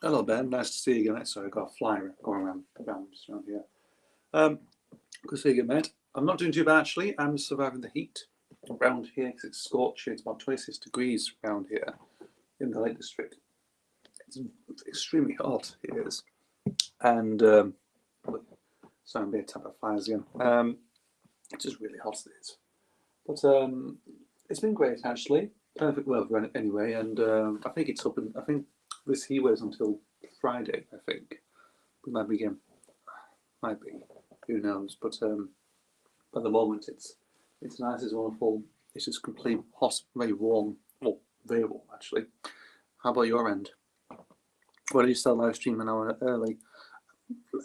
Hello, Ben. Nice to see you again. Sorry, I got a fly going around here. Good to see you again, mate. I'm not doing too bad, actually. I'm surviving the heat around here because it's scorching. It's about 26 degrees around here in the Lake District. It's extremely hot, it is. And, sorry, I'm being attacked by flies again. It's just really hot, it is. But it's been great, actually. Perfect weather anyway, and I think it's up, and I think this heat waves until Friday, I think. We might begin. Might be. Who knows? But at the moment, it's nice. It's wonderful. It's just complete hot, very warm. Well, very warm actually. How about your end? Why did you start live streaming an hour early?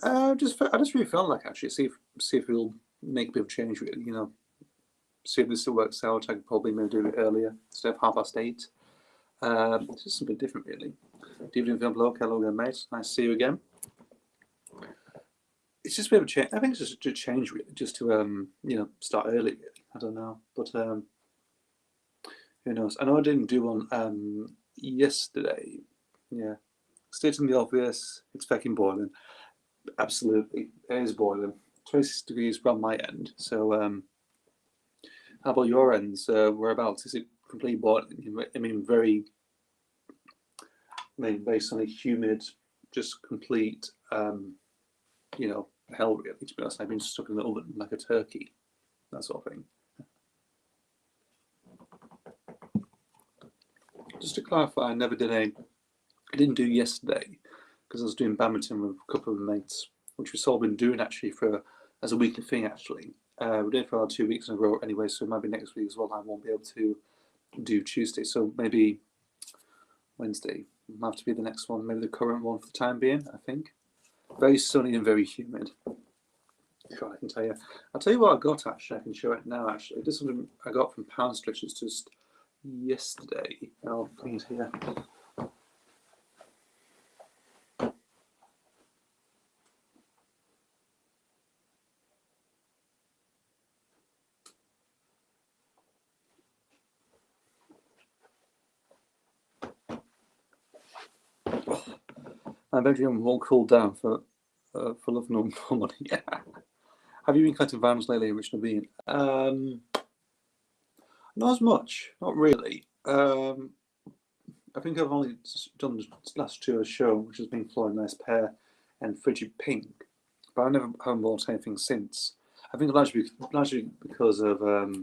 I just really felt like actually see if we'll make a bit of change. Really, you know, see if this still works out. I could probably maybe do it earlier instead of 8:30. It's just something different, really. DVD film blog, hello again, mate. Nice to see you again. It's just a bit of a change. I think it's just a change, really, just to start early. Really. I don't know, but who knows? I know I didn't do one yesterday. Yeah, stating the obvious, it's fucking boiling. Absolutely, it is boiling. 26 degrees from my end. So, how about your ends? Whereabouts is it? Complete boiling. I mean, very sunny, humid, just complete. Hell, really, to be honest. I've been stuck in the oven like a turkey, that sort of thing. Just to clarify, I didn't do yesterday because I was doing badminton with a couple of mates, which we've all been doing actually as a weekly thing. Actually, we did it for 2 weeks in a row anyway, so maybe next week as well. I won't be able to do Tuesday, so maybe Wednesday will have to be the next one, maybe the current one for the time being. I think. Very sunny and very humid. God, I can tell you. I'll tell you what I got actually. I can show it now actually. This is something I got from Pound Stretchers just yesterday. I'll bring it here. My bedroom won't cool down for love nor money. Yeah. Have you been collecting vinyls lately, Richard Bean? Not as much, not really. I think I've only done the last two a show, which has been Floyd Nice Pear and Frigid Pink, but I haven't bought anything since. I think largely because of I've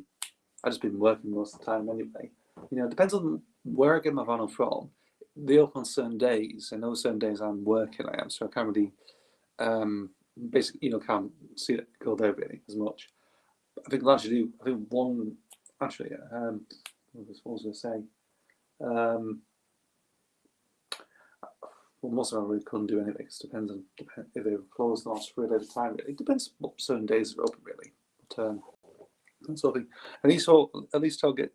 just been working most of the time anyway. You know, it depends on where I get my vinyl from. They open on certain days, and those certain days I'm working. I am, so I can't really basically, can't see it go there really as much. I think largely, I think one actually, what was I going to say? Well, most of them I really couldn't do anyway. It depends on if they were closed or not for a bit of time. It depends what certain days are open really. But that sort of thing. At least I'll get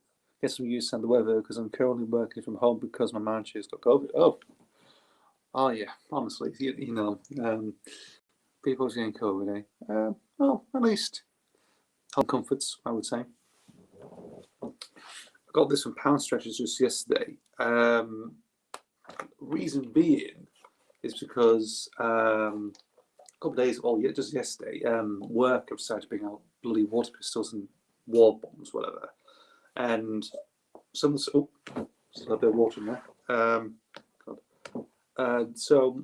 some use out of the weather because I'm currently working from home because my manager's got COVID. Oh yeah. Honestly, people's getting COVID. Well, at least home comforts, I would say. I got this from Pound Stretchers just yesterday. Reason being is because a couple of days, just yesterday, work have started to bring out bloody water pistols and war bombs, whatever. And still a bit of water in there. So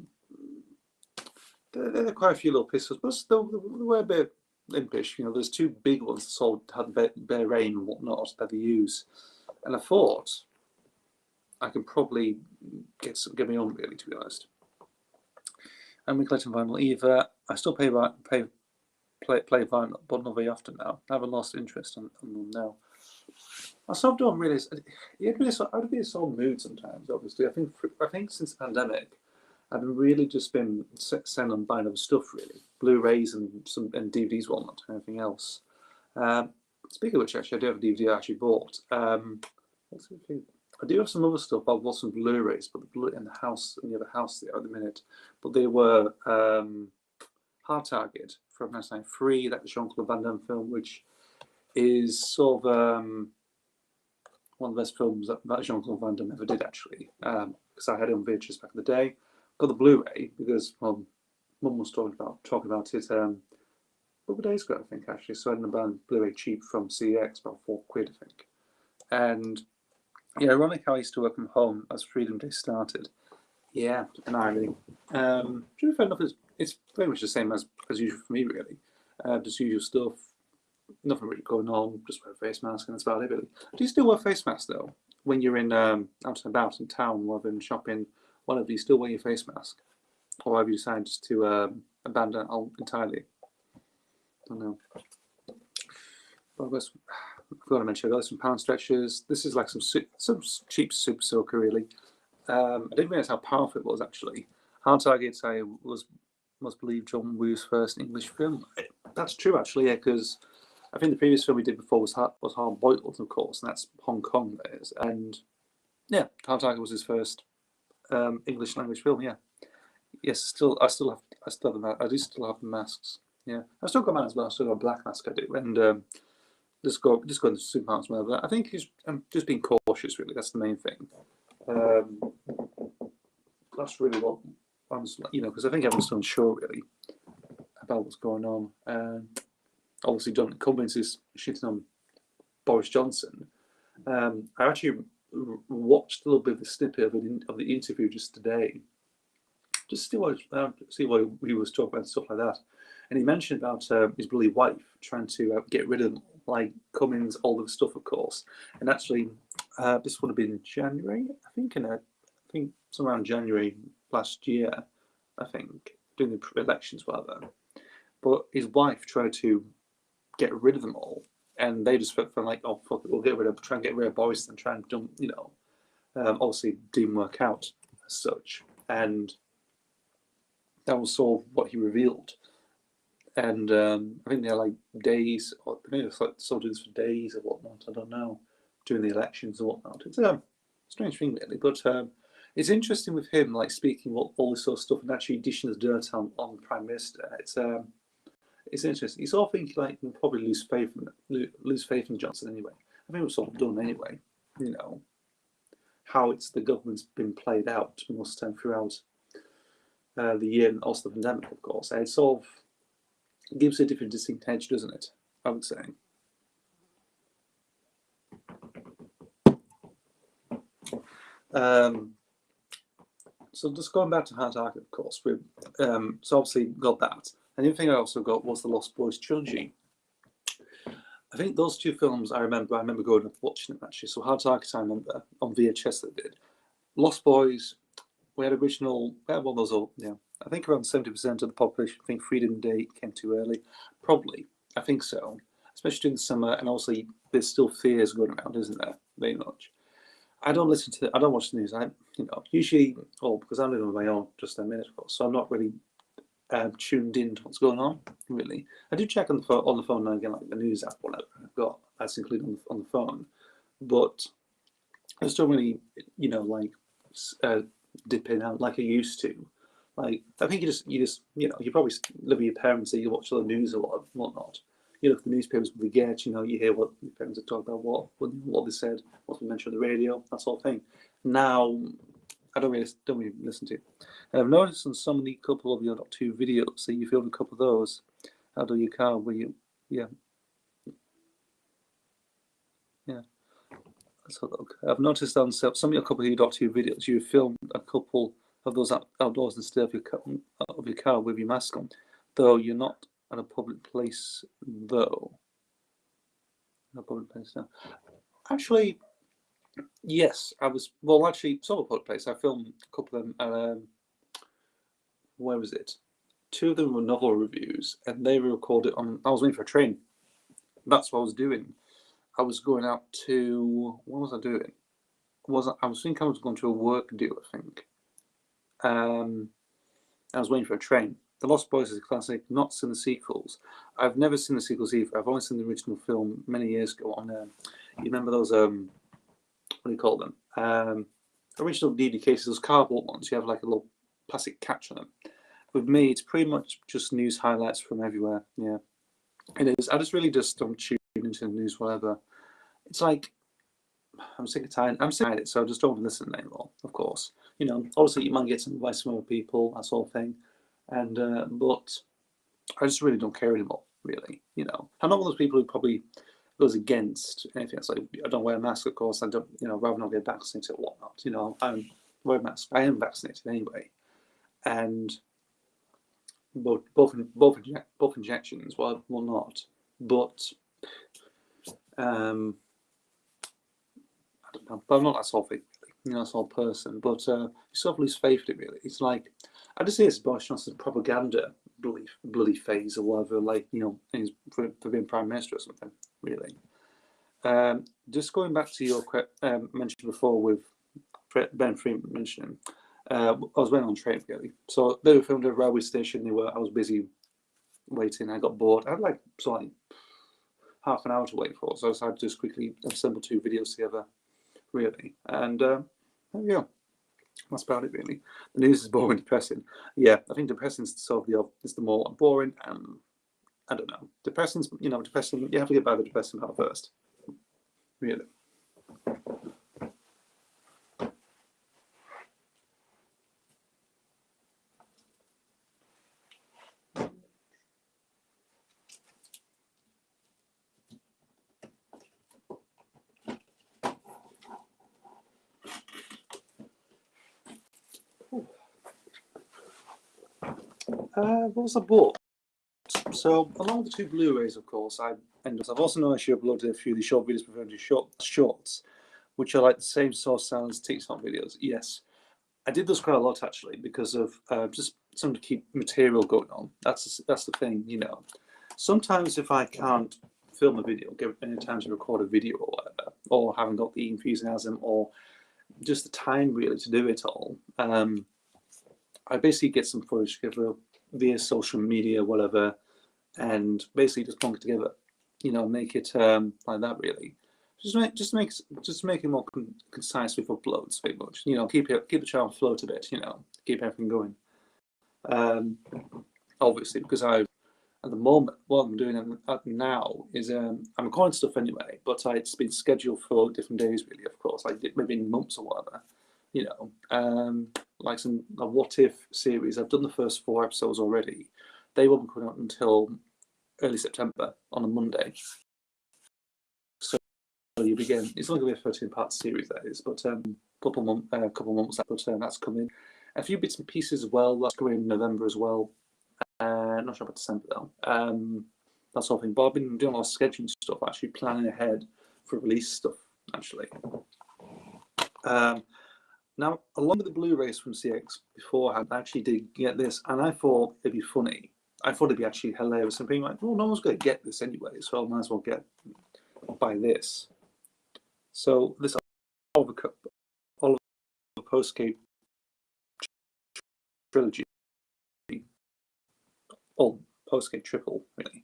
there are quite a few little pistols, but still they were a bit impish. You know, there's two big ones that had bare rain and whatnot that they use. And I thought I can probably get me on really, to be honest. And we collecting vinyl. Either I still play vinyl, but not very often now. I haven't lost interest in them now. I sort of don't really. I'd be in some mood sometimes. Obviously, I think since the pandemic, I've really just been selling and buying other stuff really, Blu-rays and DVDs, whatnot, and anything else. Speaking of which, actually, I do have a DVD I actually bought. I do have some other stuff. I bought some Blu-rays, but the other house there at the minute. But they were Hard Target from 1993, that Jean-Claude Van Damme film, which is sort of one of the best films that Jean-Claude Van Damme ever did, actually. Because I had it on VHS back in the day. got the Blu-ray because Mum was talking about it a couple of days ago, I think, actually. So I had a Blu-ray cheap from CX, about £4, I think. And yeah, ironic how I used to work from home as Freedom Day started. Yeah, an irony. To be fair enough, it's very much the same as usual for me, really. Just usual stuff. Nothing really going on. Just wear a face mask, and that's about it, really. Do you still wear face masks though when you're in out and about in town, rather than shopping? Whatever, do you still wear your face mask, or have you decided just to abandon it entirely? I don't know. But I forgot to mention, I got some pound stretchers. This is like some cheap super soaker, really. I didn't realise how powerful it was, actually. Hard Target, I must believe, John Woo's first English film. That's true, actually, yeah, because I think the previous film we did before was Hard Boiled, of course, and that's Hong Kong, that is. And yeah, Hard Target was his first English language film. Yeah, yes. I still have I do still have the masks. Yeah, I've still got mine as well. I still got a black mask. I do, and just go into supermarkets. Whatever. I think he's just being cautious. Really, that's the main thing. That's really what I'm, because I think everyone's still unsure really about what's going on. Obviously, John Cummins is shitting on Boris Johnson. I actually watched a little bit of the snippet of the interview just today, just see what he was talking about and stuff like that. And he mentioned about his bloody wife trying to get rid of them, like Cummins, all the stuff, of course. And actually, this would have been January, I think, it's around January last year, I think, during the elections, whatever. But his wife tried to get rid of them all, and they just felt like, oh fuck it, we'll try and get rid of Boris and try and dump, obviously didn't work out as such, and that was sort of what he revealed. And I think they're like days, or maybe it's like sort of for days or whatnot, I don't know, during the elections or whatnot. It's a strange thing really, but it's interesting with him, like speaking all this sort of stuff and actually dishing the dirt on the Prime Minister. It's interesting. You sort of think like you'll probably lose faith in Johnson anyway. I think it was sort of done anyway. How the government's been played out most of the time throughout the year, and also the pandemic, of course. It sort of gives a different distinct edge, doesn't it? I would say. So just going back to Hard Target, of course, so obviously got that. And the other thing I also got was the Lost Boys trilogy. I think those two films I remember going up watching them actually. So Hard Target I remember on VHS they did. Lost Boys, we had one of those old, yeah. I think around 70% of the population think Freedom Day came too early. Probably, I think so. Especially during the summer, and also there's still fears going around, isn't there? Very much. I don't watch the news. Usually, because I'm living on my own just a minute, of course, so I'm not really tuned in to what's going on, really. I do check on the phone now again, like the news app, whatever I've got, that's included on the phone. But I still really, dip in out like I used to. Like, I think you probably live with your parents and you watch the news a lot and whatnot. You look at the newspapers with the get, you hear what your parents are talking about, what they said, what's been mentioned on the radio, that sort of thing. Now, I don't really listen to it. And I've noticed in some of the couple of your Doctor Who videos that you filmed a couple of those out of your car where yeah. Let's have a look. I've noticed on some of your couple of your Doctor Who videos, you filmed a couple of those outdoors instead of your car with your mask on, though you're not at a public place, though. A public place now. Actually, yes, I was. Well, actually, sort of a public place. I filmed a couple of them. Where was it? Two of them were novel reviews, and they were recorded on. I was waiting for a train. That's what I was doing. I was going out to. What was I doing? I was thinking I was going to a work do. I think. I was waiting for a train. The Lost Boys is a classic. Not seen the sequels. I've never seen the sequels either. I've only seen the original film many years ago. On you remember those? What do you call them? Original DVD cases. Those cardboard ones. You have like a little plastic catch on them. With me, it's pretty much just news highlights from everywhere. Yeah, it is. I just really don't tune into the news, whatever. It's like I'm sick of it, so I just don't listen anymore. Of course, you know, obviously you might get some advice from other people, that sort of thing, and but I just really don't care anymore. Really, you know, I'm not one of those people who probably goes against anything. It's like I don't wear a mask, of course. I don't, you know, rather not get vaccinated or whatnot. You know, I'm wear a mask. I am vaccinated anyway, and both injections. Well, not, but I don't know. But I'm not that sort of, you know, that sort of person. But you sort of lose faith in it. Really, it's like I just see it's Boris Johnson's propaganda bloody phase or whatever. Like, you know, for being prime minister or something. Really. Just going back to your mention before with Ben Freeman mentioning, I was waiting on train really. So they were filmed at a railway station. I was busy waiting. I got bored. I had like half an hour to wait for, so I decided to just quickly assemble 2 videos together, really. And there we go. That's about it, really. The news is boring, depressing. Yeah, I think depressing is sort of the more boring. I don't know. Depressing's, you know, depressing. You have to get by the depressing part first, really. What was I bought? So along with the 2 Blu-rays, of course, I've also noticed you uploaded a few of the short videos preferred to shorts, which are like the same source style as TikTok videos. Yes, I did those quite a lot actually because of just something to keep material going on. That's the thing, you know. Sometimes if I can't film a video, give any time to record a video or whatever, or haven't got the enthusiasm or just the time really to do it all, I basically get some footage together via social media, whatever, and basically just plonk it together, you know, make it like that really. Just make it more concise with uploads, pretty much. You know, keep the channel afloat a bit. You know, keep everything going. Obviously, because at the moment what I'm doing now is I'm recording stuff anyway, but it's been scheduled for different days really. Of course, like maybe in months or whatever. You know, like a What If series. I've done the first 4 episodes already. They won't be coming out until early September on a Monday. So you begin. It's only going to be a 13-part series, that is, but couple months. But that's coming. A few bits and pieces as well. That's coming in November as well. Not sure about December though. That sort of thing. But I've been doing a lot of scheduling stuff, actually planning ahead for release stuff. Actually. Now, along with the Blu-rays from CX beforehand, I actually did get this, and I thought it'd be funny. I thought it'd be actually hilarious, and being like, "Well, no one's going to get this anyway, so I might as well buy this." So this Oliver Postgate trilogy, or Postgate triple, really.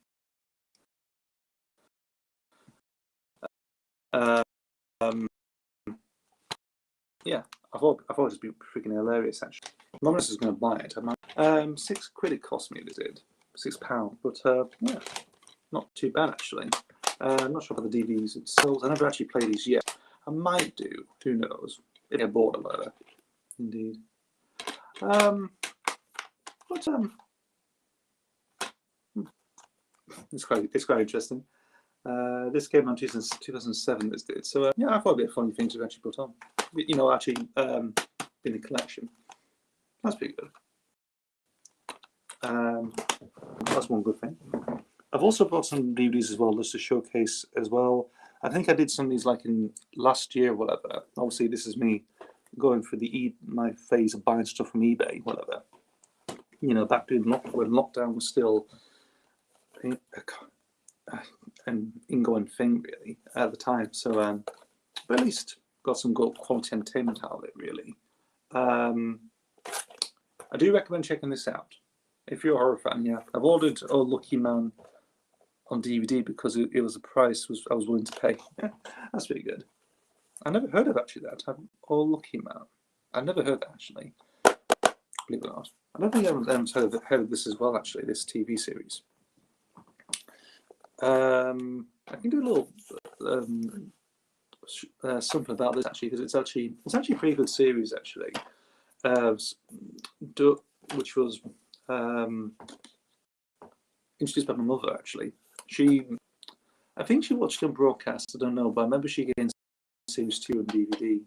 Yeah, I thought it'd be freaking hilarious. Actually, no one else is going to buy it. £6 it cost me. They did £6, but yeah, not too bad actually. I'm not sure about the DVDs themselves. I never actually played these yet. I might do. Who knows? If I get bored of it. Indeed. It's quite interesting. This came out in 2007. This did. So yeah, I thought it'd be a funny thing to actually put on. You know, actually in the collection. That's pretty good. That's one good thing. I've also bought some DVDs as well, just to showcase as well. I think I did some of these like in last year, whatever. Obviously, this is me going for my phase of buying stuff from eBay, whatever. You know, back when lockdown was still an ingoing thing, really, at the time. So, but at least got some good quality entertainment out of it, really. I do recommend checking this out if you're a horror fan. Yeah, I've ordered Oh Lucky Man on DVD because it was a price I was willing to pay. That's pretty good. I never heard of actually that. Oh Lucky Man. I never heard that actually. Believe it or not. I don't think I've heard of this as well. Actually, this TV series. I can do a little something about this actually, because it's actually a pretty good series actually, which was introduced by my mother actually. I think she watched it on broadcast. I don't know, but I remember she getting series 2 on DVD.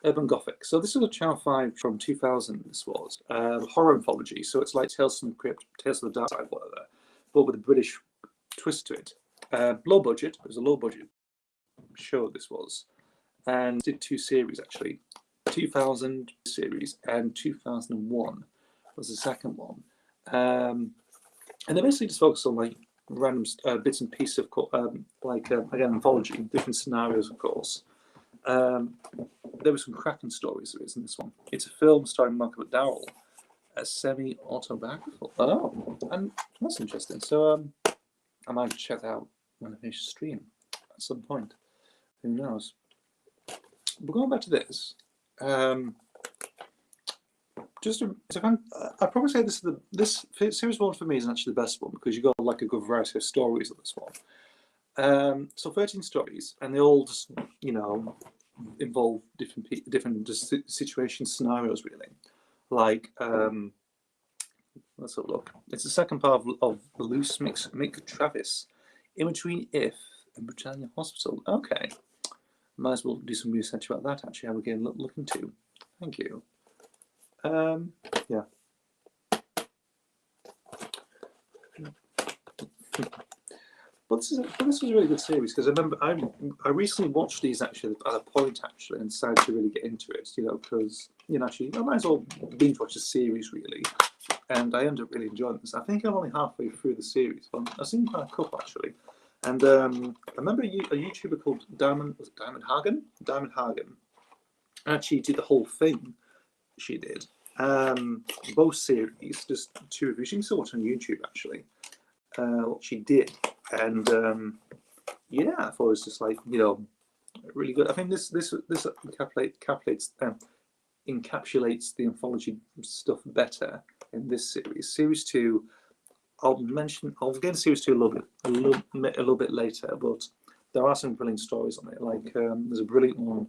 Urban Gothic. So this is a Channel 5 from 2000. This was horror anthology. So it's like Tales from the Crypt, Tales of the Dark Side, whatever, but with a British twist to it. Low budget. It was a low budget show. This was, and did 2 series actually. 2000 series and 2001 was the second one. And they basically just focus on like random bits and pieces of again, anthology, different scenarios, of course. There were some cracking stories there is in this one. It's a film starring Michael McDowell, a semi-autobiographical. Oh, and that's interesting. So I might check that out when I finish the stream at some point. Who knows? But going back to this, I'd probably say this series 1 for me is actually the best one, because you got like a good variety of stories on this one. So 13 stories, and they all just, you know, involve different situations, scenarios, really. Like, let's have a look. It's the second part of the Loose Mick Travis, In Between If and Britannia Hospital. Okay, might as well do some research about that. Actually, how we're getting look into. Thank you. Yeah. But this was a really good series, because I remember I recently watched these actually at a point actually, and decided to really get into it, you know, because, you know, actually I might as well binge watch the series really, and I ended up really enjoying this. I think I'm only halfway through the series, but I've seen quite a couple actually, and I remember a YouTuber called Diamond Hagen actually did the whole thing. She did both series, just 2 reviews. You can still watch on YouTube actually. What she did, and yeah, I thought it was just like, you know, really good. I think this encapsulates the anthology stuff better in this series. Series 2, I'll get into series 2 a little bit later, but there are some brilliant stories on it. Like there's a brilliant one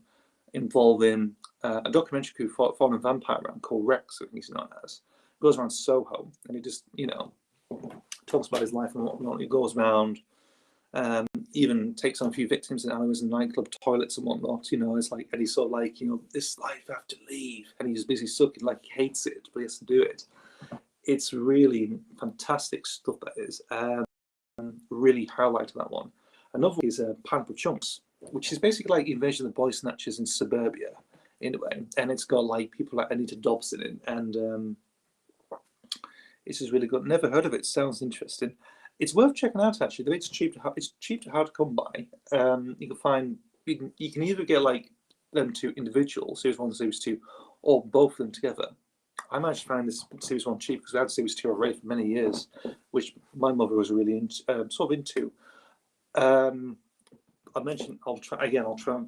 involving a documentary crew following a vampire around called Rex, I think he's known as. It goes around Soho, and it just, you know, talks about his life and whatnot. He goes around, even takes on a few victims in alleyways and nightclub toilets and whatnot. You know, it's like, and he's sort of like, you know, this life I have to leave, and he's busy sucking, like he hates it, but he has to do it. It's really fantastic stuff, that is. Really highlighted that one. Another one is Pineapple Chunks, which is basically like Invasion of the Boy Snatchers in suburbia, in a way, and it's got like people like Anita Dobson in, and it's just really good. Never heard of it. Sounds interesting. It's worth checking out actually. It's cheap to hard to come by. You can find you can either get like them 2 individual, series 1 and series 2, or both of them together. I managed to find this series 1 cheap because we had series 2 already for many years, which my mother was really sort of into. I mentioned I'll try and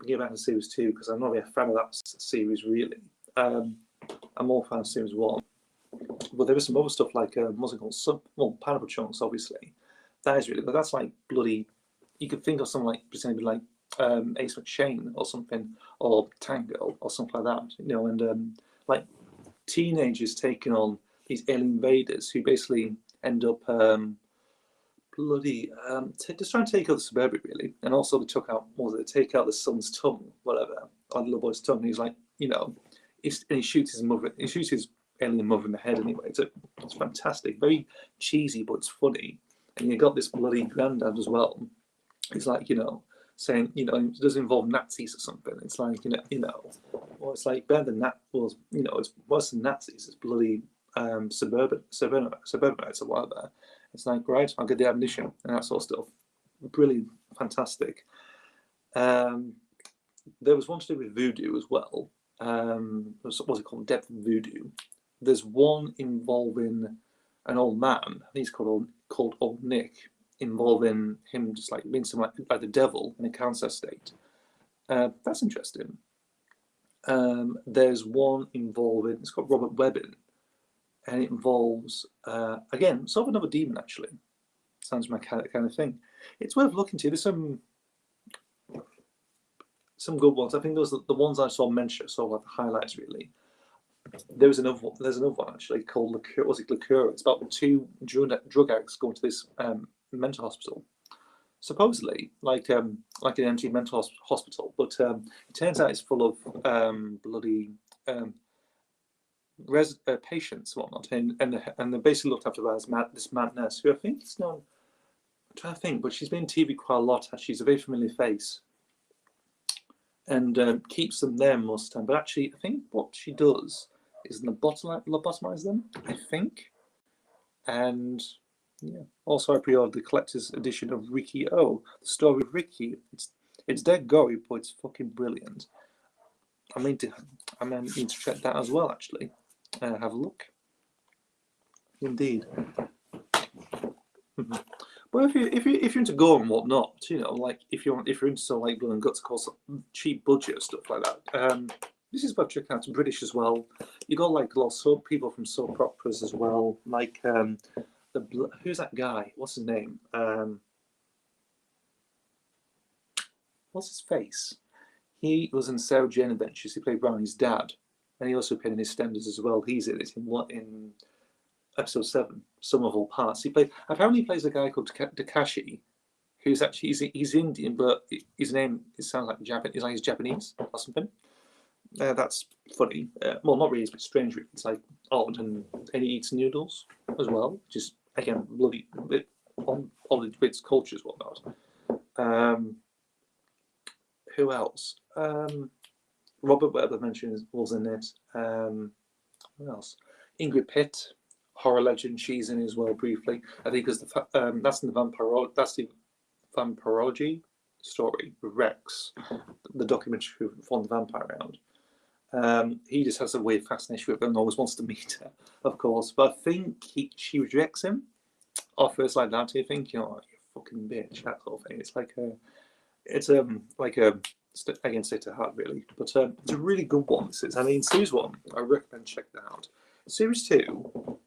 give out to series 2 because I'm not really a fan of that series really. I'm more a fan of series 1. But there was some other stuff like what's it called? Pineapple Chunks, obviously. That is really good. That's like bloody. You could think of something like pretending like Ace McShane or something, or Tango or something like that. You know, and like teenagers taking on these alien invaders who basically end up just trying to take out the suburbia really, and also they take out the son's tongue, whatever, or the little boy's tongue. And he's like, you know, and he shoots his mother. He shoots his alien mother in the head anyway. It's fantastic, very cheesy, but it's funny. And you got this bloody granddad as well. He's like, you know, saying, you know, it does involve Nazis or something. It's like, you know, well, it's like better than that. Well, you know, it's worse than Nazis. It's bloody suburbanites or whatever. It's like, right, I'll get the ammunition and that sort of stuff. Brilliant, fantastic. There was one to do with voodoo as well. What's it called? Depth of Voodoo. There's one involving an old man. I think he's called Old Nick, involving him just like being some like the devil in a cancer state. That's interesting. There's one involving, it's got Robert Webbin, and it involves again sort of another demon actually. Sounds my kind of thing. It's worth looking to. There's some some good ones. I think those are the ones I saw mentioned, sort of like the highlights really. There's another one actually called Liqueur. Was it Liqueur? It's about two drug addicts going to this mental hospital. Supposedly, like an empty mental hospital, but it turns out it's full of bloody patients and whatnot, and they're basically looked after by this mad nurse who I think is known. I'm trying to think, but she's been in TV quite a lot. She's a very familiar face, and keeps them there most of the time. But actually, I think what she does is lobotomize them, I think. And yeah, also I pre-ordered the collector's edition of Ricky O, the story of Ricky. It's dead gory, but it's fucking brilliant. I need to check that as well. Actually, have a look. Indeed. Well, if you're into gore and whatnot, you know, like if you're into sort of like blood and guts, of course, cheap budget stuff like that. This is worth checking out. It's British as well. You got like a lot of people from soap operas as well. Like who's that guy? What's his name? What's his face? He was in Sarah Jane Adventures. He played Brownie's dad, and he also played in EastEnders as well. He's in it in episode 7, Sum of All Parts. Apparently he plays a guy called Takashi, who's actually he's Indian, but his name sounds like Japanese. He's Japanese or something. That's funny. Well, not really, but strange. It's like odd, and he eats noodles as well, just again bloody bit on its cultures whatnot. Who else? Robert, whatever mentioned, was in it. Who else? Ingrid Pitt, horror legend. She's in as well briefly. I think because that's in the vampirology story with Rex, the documentary who followed the vampire around. He just has a weird fascination with her and always wants to meet her, of course. But I think she rejects him. Offers like that. Do you think, you know, you fucking bitch, that sort of thing? It's like again, stay to heart really. But it's a really good one. This is. I mean, series 1, I recommend checking that out. Series 2,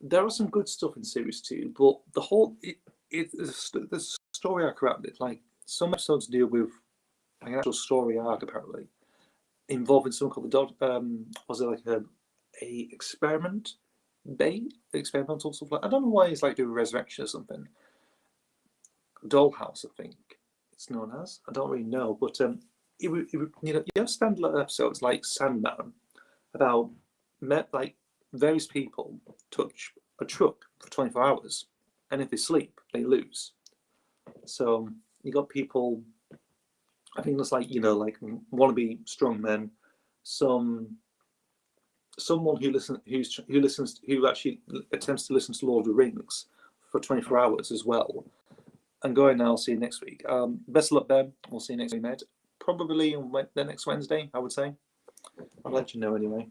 there are some good stuff in series 2, but the whole the story arc around it, like some episodes deal with an actual story arc apparently involving something called the was it like a experimental stuff like, I don't know why it's like doing resurrection or something. Dollhouse, I think it's known as. I don't really know, but you have standalone episodes like Sandman about like various people touch a truck for 24 hours, and if they sleep, they lose. So you got people. I think that's like like wannabe strong men. Someone who actually attempts to listen to Lord of the Rings for 24 hours as well. And going now, I'll see you next week. Best of luck, Ben. We'll see you next week, mate. Probably the next Wednesday, I would say. I'll let you know anyway.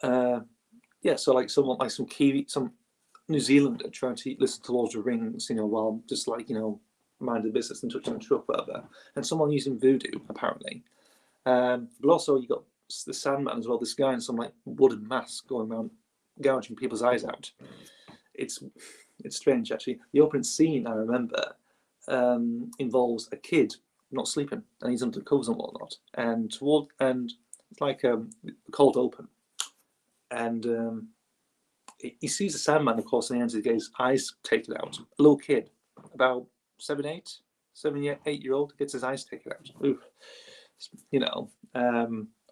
Yeah, so like some New Zealander trying to listen to Lord of the Rings, while just like, minding the business and touching the truck, whatever. And someone using voodoo, apparently. But also you got the Sandman as well, this guy in some like wooden mask going around gouging people's eyes out. It's strange, actually. The opening scene, I remember, involves a kid not sleeping, and he's under covers and whatnot. And it's like a cold open, and he sees the Sandman, of course, and he ends with his eyes taken out. A little kid, about 7-8-year-old, gets his eyes taken out. Oof.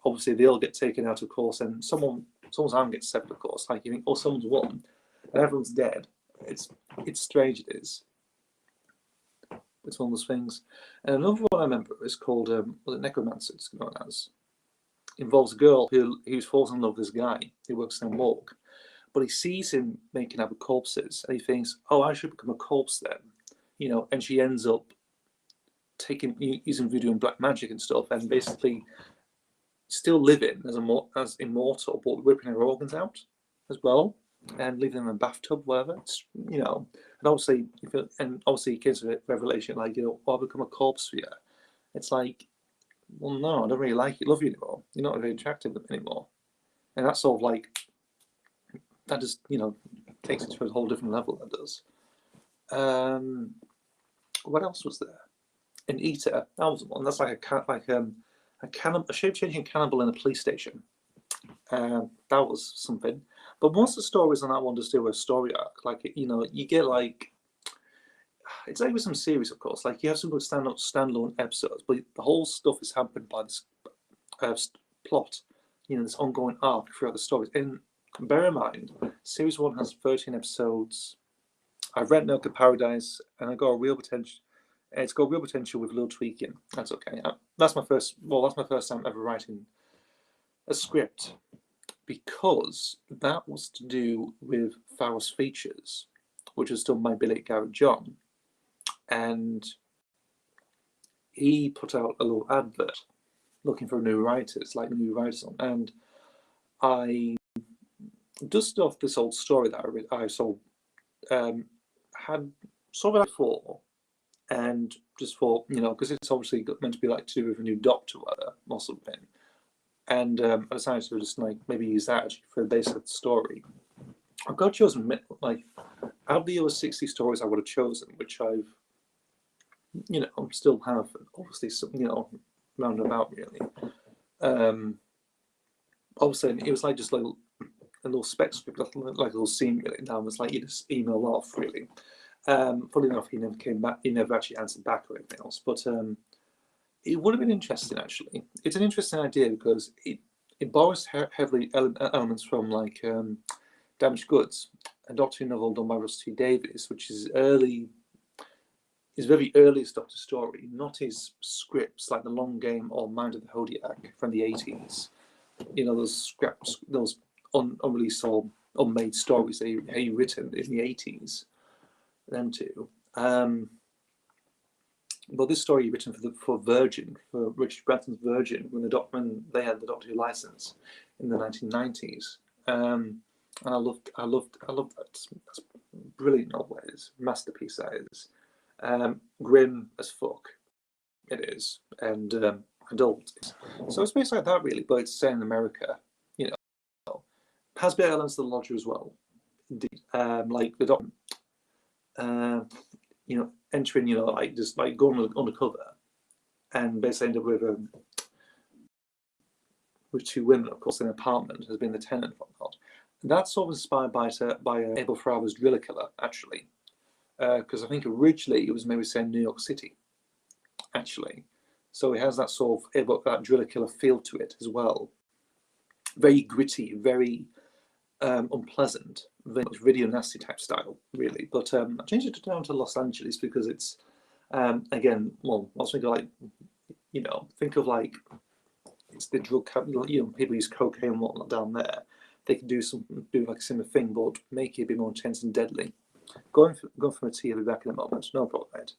Obviously they all get taken out, of course, and someone's arm gets severed, of course. Like you think, oh, someone's won, and everyone's dead. It's strange. It is. It's one of those things. And another one I remember is called was it Necromancer? It's known as. Involves a girl who falls in love with this guy who works in a morgue, but he sees him making out with corpses, and he thinks, oh, I should become a corpse then, and she ends up using voodoo and black magic and stuff, and basically still living as immortal, but ripping her organs out as well, and leaving them in a bathtub, whatever. It's, and obviously, kids with revelation, like, I'll become a corpse for you. It's like, well, no, I don't really love you anymore. You're not very attractive anymore. And that's sort of like, that just, takes it to a whole different level, that does. What else was there? An Eater, that was one. That's like a shape-changing cannibal in a police station. That was something. But most of the stories on that one just do a story arc. Like, you know, you get like, it's like with some series, of course. Like, you have some good standalone episodes, but the whole stuff is hampered by this plot, you know, this ongoing arc throughout the stories. And bear in mind, series 1 has 13 episodes. I've read Milk of Paradise, and I got a real potential. It's got real potential with a little tweaking. That's okay. That's my first. Well, that's my first time ever writing a script, because that was to do with Farrell's Features, which was done by Billy Garrett John, and he put out a little advert looking for new writers, like new writers on, and I dusted off this old story that I saw had sort of before, and just thought, you know, because it's obviously meant to be like to do with a new Doctor or something, and I decided to just like maybe use that actually for the base of the story. I've got chosen like out of the over 60 stories I would have chosen, which I've, you know, still have obviously some, you know, roundabout really. Obviously it was like just like a little spec script, like a little scene really. Now it's like you just email off really. Funny enough, he never came back. He never actually answered back or anything else. But it would have been interesting actually. It's an interesting idea because it borrows heavily elements from like Damaged Goods, a Doctor Who novel done by Russ T Davies, which is his very earliest Doctor story, not his scripts like The Long Game or Mind of the Hodiak from the 80s. You know, those scraps, those unreleased or unmade stories that he written in the 80s. Them two. But this story written for Virgin, for Richard Branton's Virgin, when they had the Doctor Who license in the 1990s. And I loved that. That's brilliant novel. It is masterpiece. That is grim as fuck. It is, and adult. So it's basically like that really, but it's set in America. You know, has bit elements of the Lodger as well. Indeed, like the Doctor. You know, entering, you know, like just like going undercover, and basically end up with two women, of course, in an apartment, has been the tenant and whatnot. That's sort of inspired by Abel Ferrara's Driller Killer, actually, because I think originally it was maybe saying New York City, actually. So it has that sort of that Driller Killer feel to it as well. Very gritty, very unpleasant, very much video nasty type style, really. But I changed it down to Los Angeles because it's, again, well, I was thinking like, you know, think of like, it's the drug, you know, people use cocaine and whatnot down there. They can do like a similar thing, but make it a bit more intense and deadly. Going from a tea, I'll be back in a moment. No problem, mate.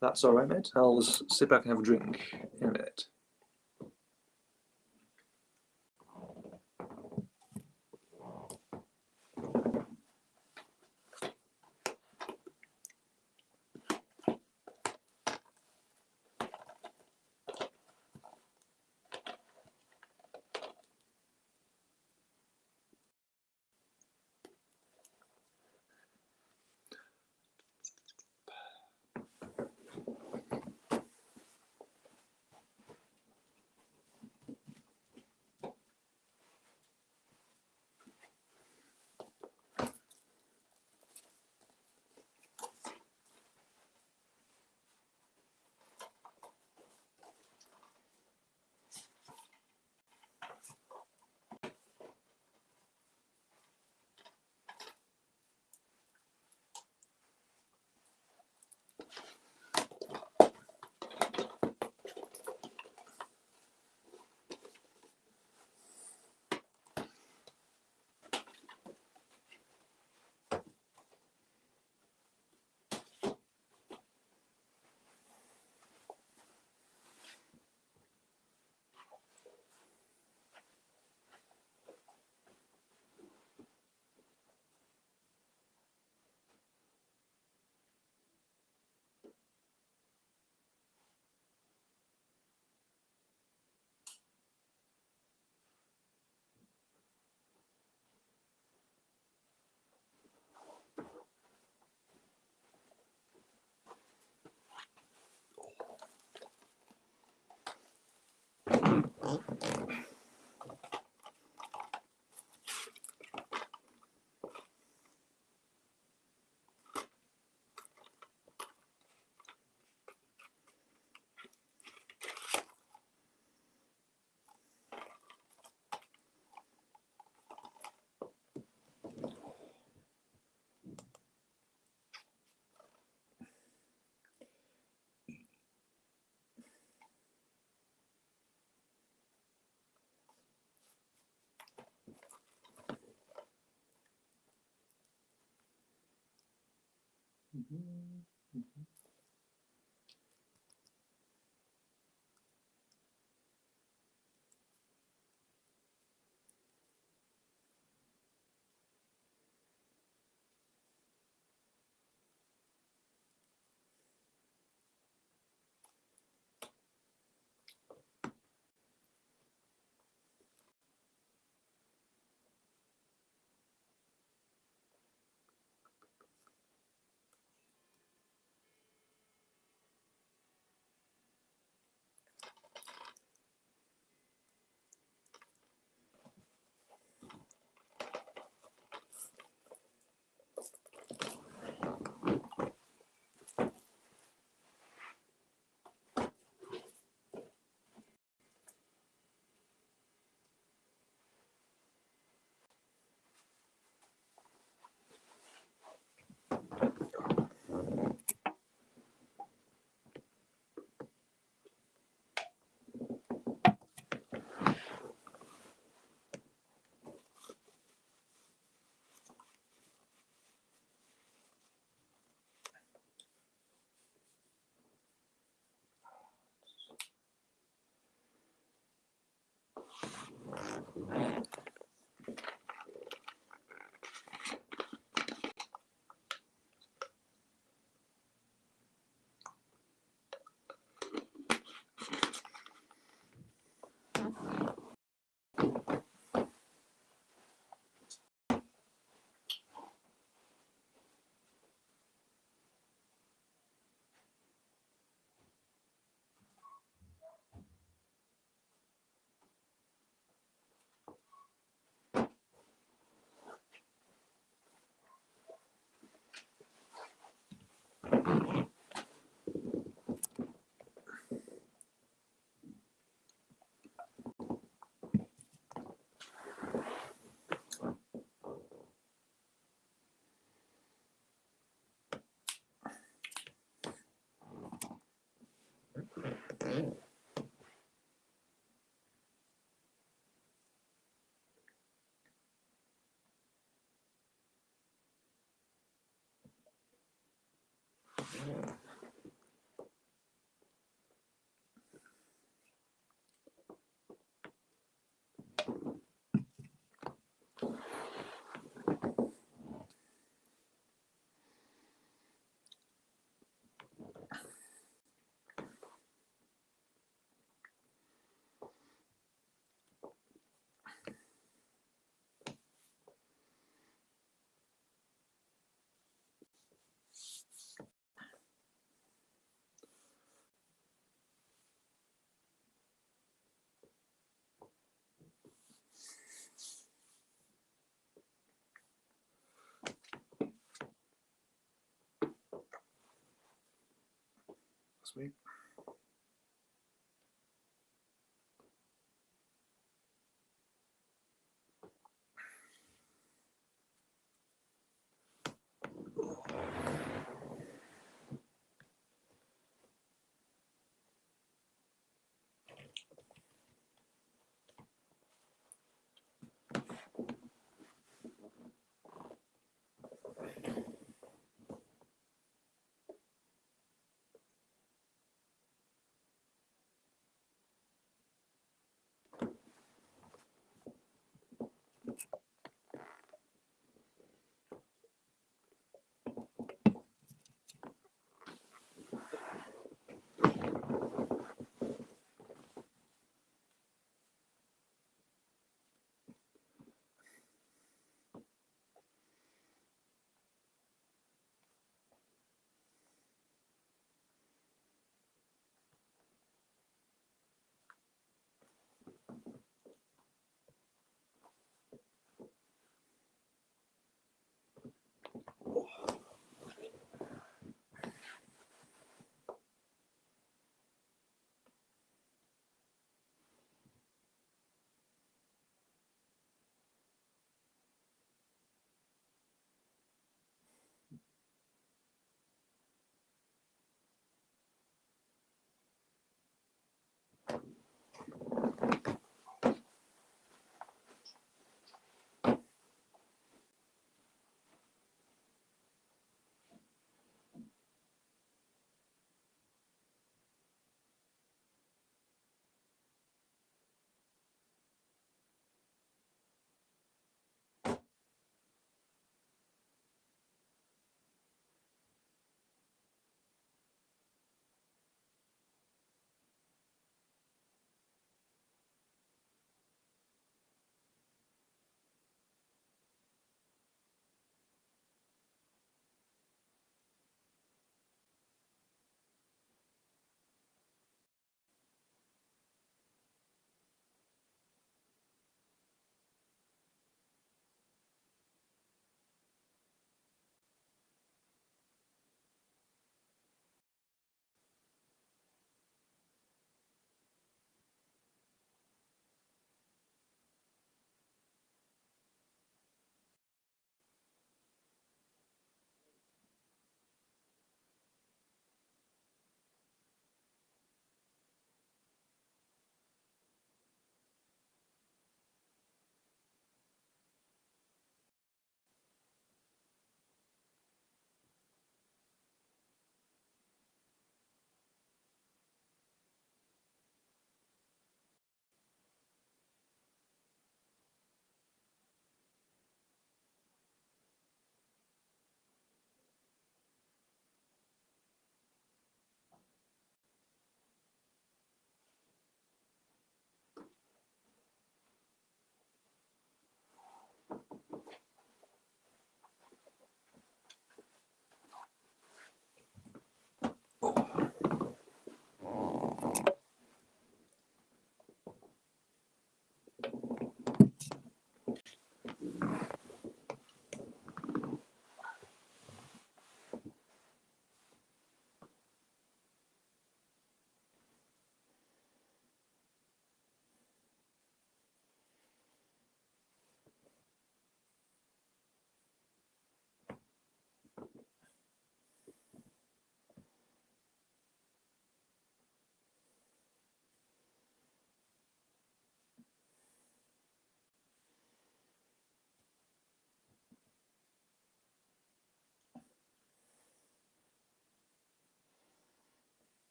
That's all right, mate. I'll just sit back and have a drink in a minute. Sweet.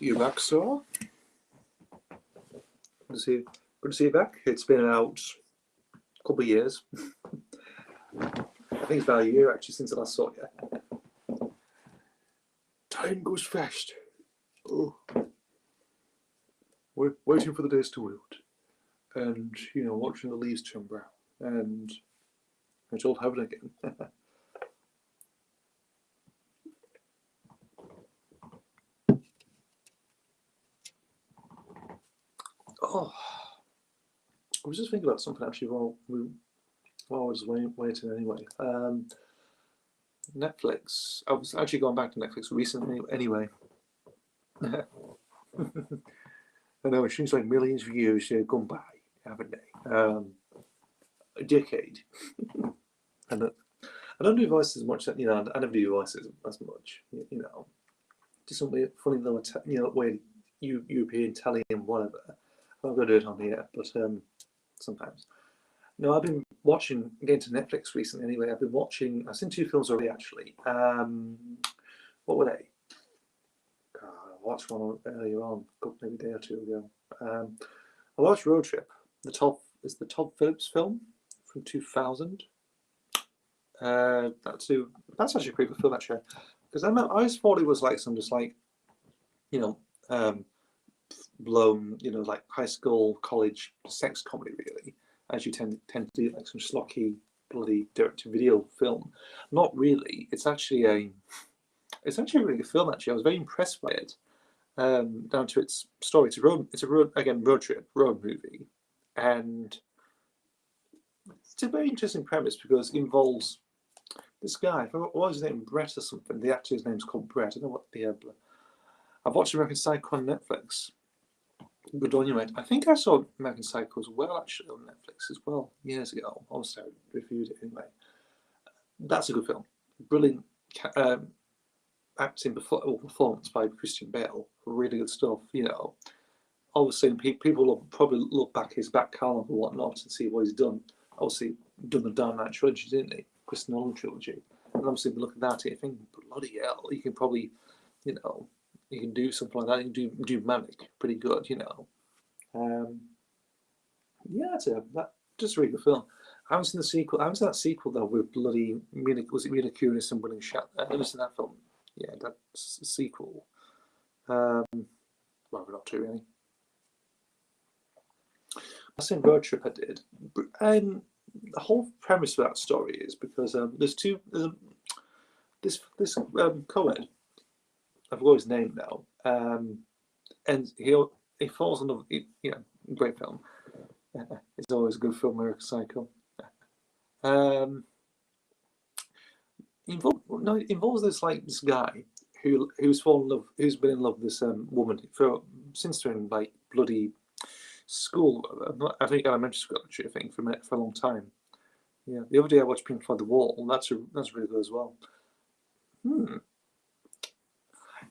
You back, sir? Good to see you back. It's been about a couple of years. I think it's about a year actually since I last saw you. Time goes fast. Oh. We're waiting for the days to wilt. And, you know, watching the leaves turn brown. And it's all heaven again. Oh, I was just thinking about something actually while I was waiting anyway. Netflix. I was actually going back to Netflix recently anyway. I know, it seems like millions of years have gone by, haven't they? A decade. And I don't do voices as much, you know, I never do voices as much, you know. Just something funny little, you know, way European, Italian, whatever. I'm not going to do it on here, but sometimes. No, I've been watching, again to Netflix recently anyway, I've seen 2 films already actually. What were they? God, I watched one earlier on, maybe a day or 2 ago. I watched Road Trip, the Todd Phillips film from 2000. That's actually a pretty good film actually, because I always thought it was like some just like, you know, blown, you know, like high school, college sex comedy really, as you tend to do, like some schlocky, bloody direct-to-video film. Not really. It's actually a really good film actually. I was very impressed by it. Down to its story. It's a road trip movie, and it's a very interesting premise because it involves this guy. What was his name? Brett or something. The actor's name's called Brett. I don't know what the. I've watched American Psycho on Netflix. Good on you, mate. I think I saw American Psycho as well, actually, on Netflix as well, years ago. Obviously, I reviewed it anyway. That's a good film. Brilliant acting performance by Christian Bale. Really good stuff, you know. Obviously, people will probably look back his back catalog and whatnot and see what he's done. Obviously, done the Dark Knight trilogy, didn't he? Chris Nolan trilogy. And obviously, look at that, you think, bloody hell, you can probably, you know, you can do something like that. You can do Manic pretty good, you know. Yeah, that's just a really good film. I haven't seen the sequel. I haven't seen that sequel though with bloody Mila Kunis and William Shatner. I've never seen that film. Yeah, that's a sequel. Well, not too really. I seen Road Trip I did, and the whole premise of that story is because there's this co-ed. I forgot his name now, and he falls in love. You know, great film. It's always a good film, American Psycho. Involves this guy who's fallen in love, who's been in love with this woman since they're in like bloody school. I think elementary school actually. I think for a long time. Yeah, the other day I watched Pink Floyd The Wall. That's really good as well.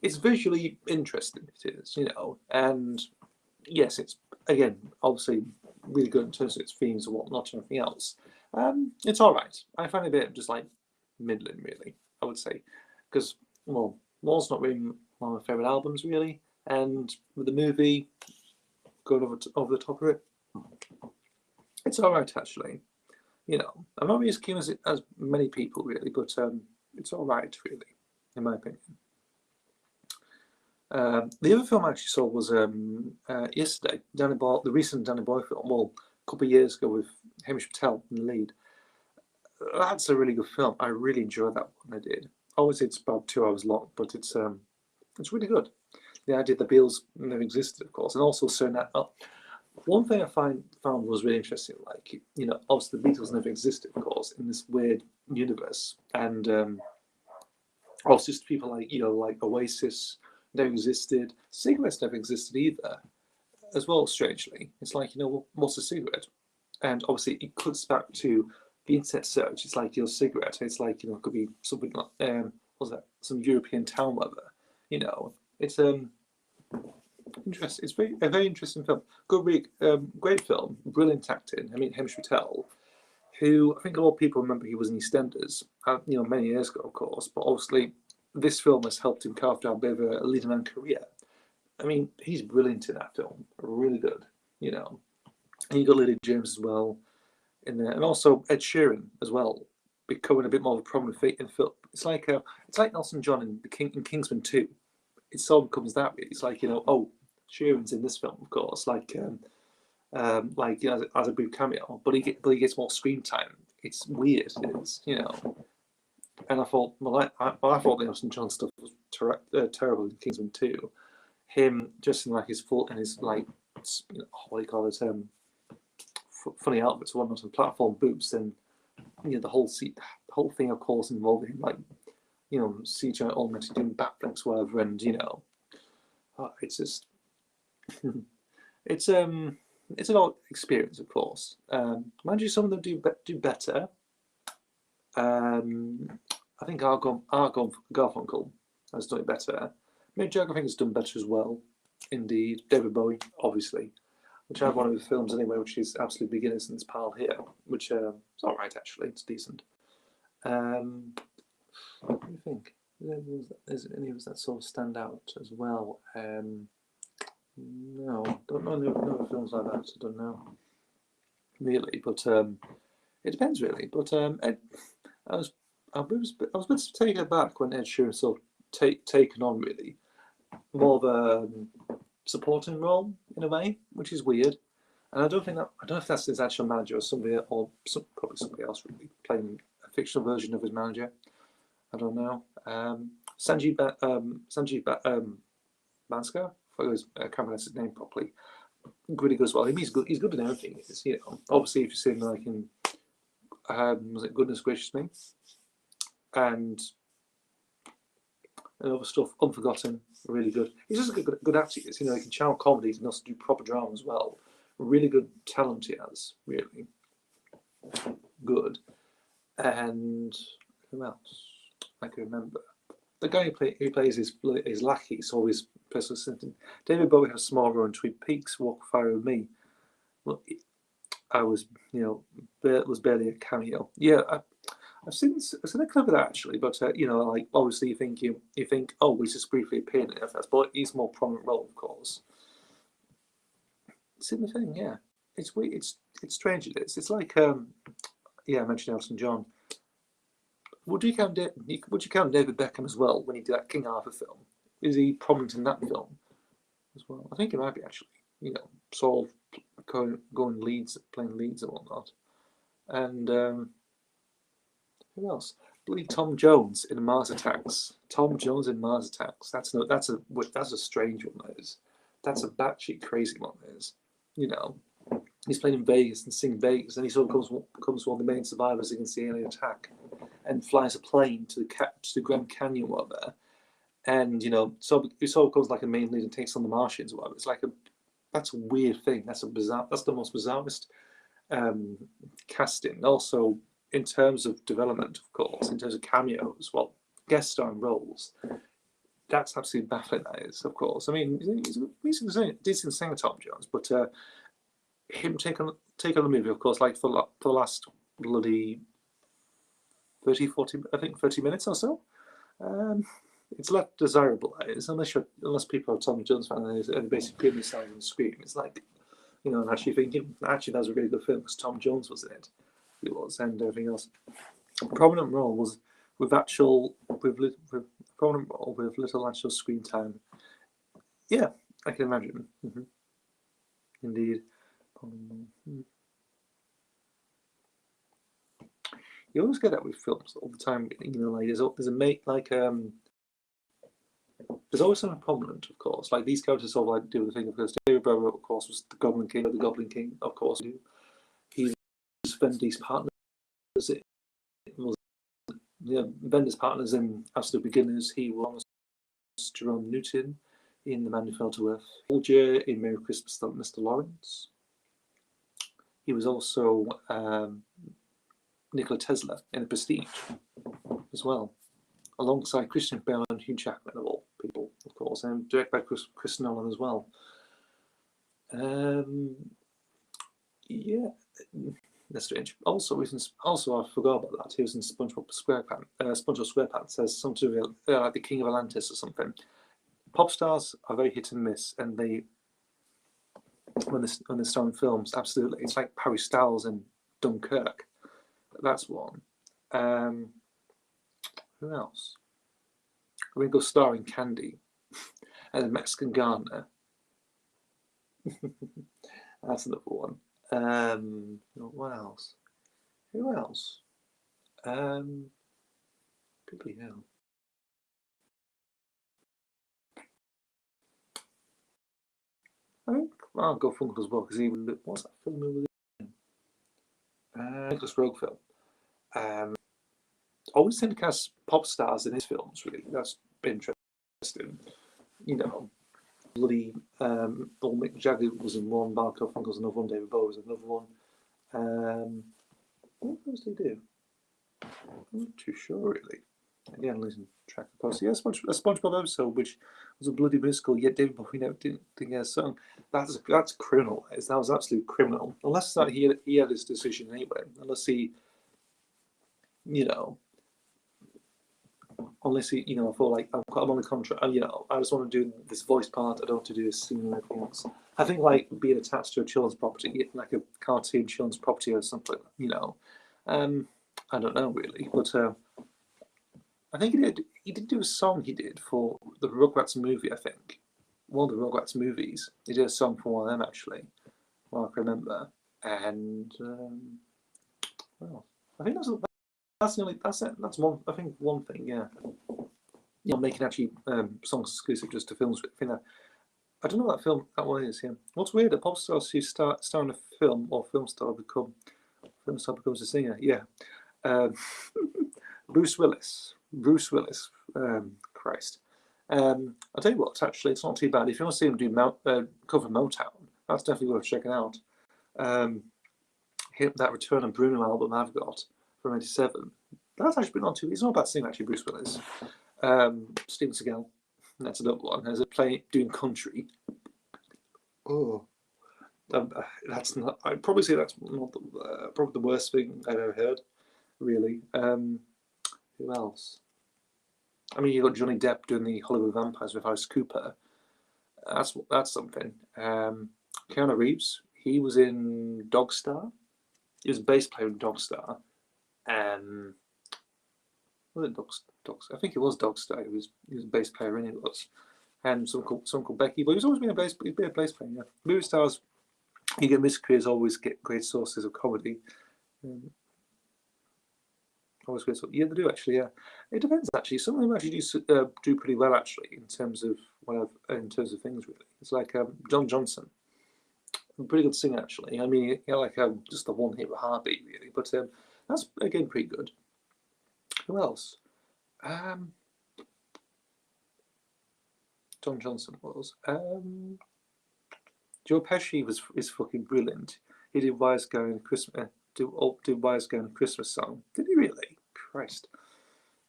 It's visually interesting. It is, you know, and yes, it's again obviously really good in terms of its themes and whatnot and everything else. It's all right. I find it a bit just like middling, really. I would say, because well, Wall's not really one of my favorite albums, really, and with the movie going over the top of it, it's all right actually. You know, I'm not really as keen as many people really, but it's all right really, in my opinion. The other film I actually saw was yesterday, the recent Danny Boyle film, well, a couple of years ago with Hamish Patel in the lead. That's a really good film. I really enjoyed that one. I did. Obviously, it's about 2 hours long, but it's really good. The idea that the Beatles never existed, of course, and also one thing I found was really interesting. Like, you know, obviously the Beatles never existed, of course, in this weird universe, and also just people like, you know, like Oasis never existed. Cigarettes never existed either, as well. Strangely, it's like, you know, what's a cigarette? And obviously, it cuts back to the internet search. It's like your cigarette. It's like, you know, it could be something like what's that? Some European town weather. You know, it's interesting. It's a very interesting film. Good, great film. Brilliant acting. I mean, Hamish Patel, who I think a lot of people remember he was in EastEnders, you know, many years ago, of course. But obviously, this film has helped him carve out a bit of a leading man career. I mean, he's brilliant in that film. Really good, you know. And you got Lily James as well in there, and also Ed Sheeran as well, becoming a bit more of a prominent figure in film. It's like Elton John in in Kingsman 2. It sort of becomes that. It's like, you know, oh, Sheeran's in this film, of course, like you know, as a brief cameo, but he gets more screen time. It's weird, it is, you know. And I thought, I thought the Elton John stuff was terrible in Kingsman 2. Him just in like his full and his like, you know, what do you call it, funny outfits, whatnot, and platform boots, and you know the whole thing, of course, involving him, like, you know, CGI augmented doing backflips, whatever, and you know, it's just it's an odd experience, of course. Mind you, some of them do better. I think Argon Garfunkel has done it better. Mick Jagger, I think, has done better as well. Indeed, David Bowie, obviously, which I have one of his films anyway, which is Absolute Beginners in this pile here, which is all right, actually. It's decent. What do you think? Is any of us that sort of stand out as well? No, don't know any other films like that. I don't know really, but it depends really. But I was a bit taken aback when Ed Sheeran sort of taken on really more of a supporting role in a way, which is weird. And I don't know if that's his actual manager or somebody, or probably somebody else really playing a fictional version of his manager. I don't know. Sanjeev Banskar, I can't pronounce his name properly. Really good as well. He's good. He's good in everything. It's, you know, obviously if you've seen like in was it Goodness Gracious Me, and other stuff, Unforgotten, really good. He's just a good actor. You know, he can channel comedies and also do proper drama as well. Really good talent he has, really good. And who else I can remember? The guy who plays his lackey, so his personal assistant. David Bowie had a small role in Twin Peaks, Walk Fire with Me. Well, I was, you know, it was barely a cameo. Yeah, I've seen a clip of that actually, but you know, like obviously you think, oh, he's just briefly appeared in FS, but he's more prominent role, of course. It's in the thing, yeah. It's weird. It's strange. It's like yeah, I mentioned Elton John. Would you count David Beckham as well when he did that King Arthur film? Is he prominent in that film as well? I think he might be actually. You know, sort of going leads, playing leads and whatnot. And who else? I believe Tom Jones in Mars Attacks. Tom Jones in Mars Attacks. That's a strange one. That is. That's a batshit crazy one. That is. You know, he's playing in Vegas and singing Vegas, and he sort of becomes one of the main survivors against the alien attack, and flies a plane to the Grand Canyon, whatever. And you know, so he sort of becomes like a main lead and takes on the Martians, whatever. It's like that's a weird thing. That's the most bizarrest casting. Also, in terms of development, of course, in terms of cameos, well, guest starring roles, that's absolutely baffling. That is, of course. I mean, he's a decent singer, Tom Jones, but him take on the movie, of course, like for the last bloody 30 minutes or so. It's less desirable, that is, unless people are Tom Jones fans and basically putting themselves on the screen. It's like, you know, and actually thinking, actually, that was a really good film because Tom Jones was in it. He was, and everything else. Prominent role was with prominent role with little actual screen time. Yeah, I can imagine. Indeed. You always get that with films all the time. You know, like there's a mate like there's always something prominent, of course. Like these characters sort of like do the thing. Because David Bowie, of course, was the Goblin King. The Goblin King, of course, he was Vendi's partner. It was, yeah, Vendi's partners in Absolute Beginners. He was Jerome Newton in The Man Who Fell to Earth. Folger in Merry Christmas, Mr. Lawrence. He was also Nikola Tesla in The Prestige as well, alongside Christian Bale and Hugh Jackman, of all people, of course, and directed by Chris Nolan as well. Yeah, that's strange. Also, I forgot about that. He was in SpongeBob SquarePants. SpongeBob SquarePants says something like the King of Atlantis or something. pop stars are very hit and miss, and they when they're starring films, absolutely, it's like Harry Styles and Dunkirk. That's one. Who else? Ringo Starr in Candy, and the Mexican Gardener. That's another one. What else? Who else? Bloody hell. I think I'll go Funkel as well because even what's that film he was in? Nicholas Rogue film. Always tend to cast pop stars in his films. Really, that's interesting. You know, bloody old Mick Jagger was in one, Barco Funkel's another one, David Bowie was another one. What else did he do? I'm not too sure really. Yeah, I'm losing track of course. Yeah, a SpongeBob episode, which was a bloody musical, yet David Bowie never didn't think he had a song. That's criminal. That was absolutely criminal. Unless that he had his decision anyway. Unless he, you know, unless he, you know, I feel like I'm on the contract. You know, I just want to do this voice part. I don't want to do this singing and everything else. I think like being attached to a children's property, like a cartoon children's property or something. You know, I don't know really, but. I think he did do a song he did for the Rugrats movie, I think. One of the Rugrats movies. He did a song for one of them, actually. Well, I can remember. And, well, I think that's one, I think one thing, yeah. You know, making actually songs exclusive just to films. I don't know what that film, that one is, yeah. What's weird, that pop stars who star in a film or film star becomes a singer, yeah. Bruce Willis, Christ. I'll tell you what, actually, it's not too bad. If you want to see him do cover Motown, that's definitely worth checking out. That Return of Bruno album I've got from '87, that's actually not too. It's not a bad singer actually. Bruce Willis, Steven Seagal, that's another one. As a doing country. Oh, that's not. I'd probably say that's not probably the worst thing I've ever heard. Really. Who else? I mean, you got Johnny Depp doing the Hollywood Vampires with Alice Cooper. That's something. Keanu Reeves, he was in Dogstar. He was a bass player in Dogstar. Was it Dogstar? I think it was Dogstar. He was a bass player in it. Was. And someone called Becky, but he's always been a bass player. Yeah. Movie stars, you get missed careers always get great sources of comedy. Always good. Yeah, they do actually. Yeah, it depends actually. Some of them actually do pretty well actually in terms of things really. It's like John Johnson, a pretty good singer actually. I mean, like just the one hit with Heartbeat really, but that's again pretty good. Who else? John Johnson was. Joe Pesci is fucking brilliant. He did Wise Guy in Christmas. Did Wise Guy in Christmas song? Did he really? Christ.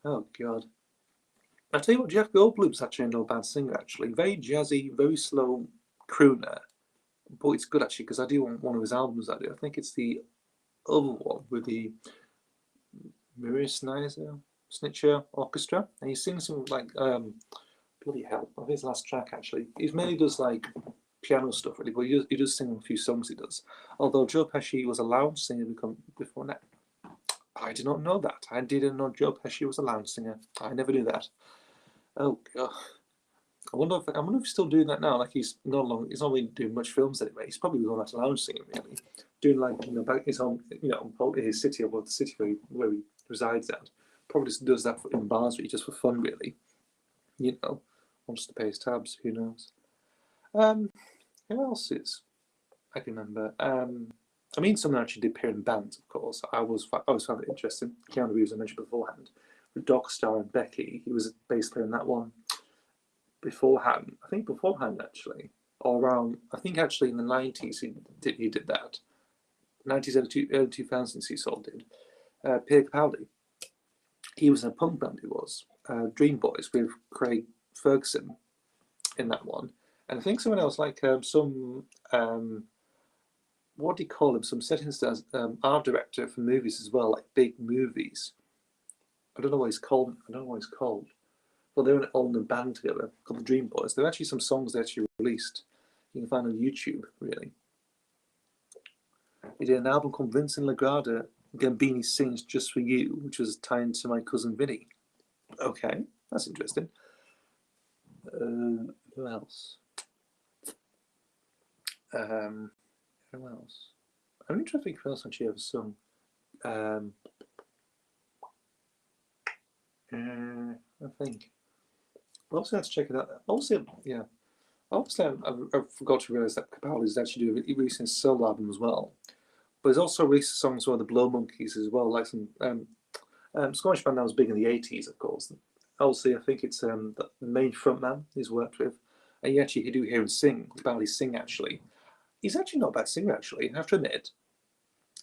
Oh God. I tell you what, Jeff Goldblum's actually no bad singer actually. Very jazzy, very slow crooner. But it's good actually because I do want one of his albums. I think it's the other one with the Maria Snitcher Orchestra, and he sings some like bloody hell. I think his last track actually. He mainly does like piano stuff really, but he does sing a few songs. He does. Although Joe Pesci was a lounge singer before that. I did not know that. I didn't know Joe Pesci was a lounge singer. I never knew that. Oh God. I wonder if he's still doing that now. Like he's not really doing much films anyway. He's probably going back to lounge singing really, doing like back his home, his city or the city where he resides at. Probably just does that in bars really, just for fun really. Wants to pay his tabs. Who knows? Who else is? I can remember. I mean, someone actually did appear in bands, of course. I always found it interesting. Keanu Reeves, I mentioned beforehand. With Dogstar and Becky, he was a bass player in that one. Beforehand, actually, or around, I think actually in the 90s he did that. 90s, early 2000s he sort of did. Pierre Capaldi, he was in a punk band, he was. Dream Boys with Craig Ferguson in that one. And I think someone else, like what do you call him? Some settings art director for movies as well, like big movies. I don't know what he's called. well, they're an all new band together called the Dream Boys. There are actually some songs they actually released. You can find on YouTube, really. They did an album called Vincent Lagarde Gambini Sings Just For You, which was tied to My Cousin Vinny. Okay, that's interesting. Who else? Who else? I'm trying to think who else actually ever sung. I think. I also had to check it out. Also, yeah. Obviously, I forgot to realise that Capaldi is actually doing a recent solo album as well. But he's also released songs with the Blow Monkeys as well, like some Scottish band that was big in the 80s, of course. Also, I think it's the main frontman he's worked with. And you actually do hear him sing, Capaldi sing actually. He's actually not a bad singer, actually, I have to admit.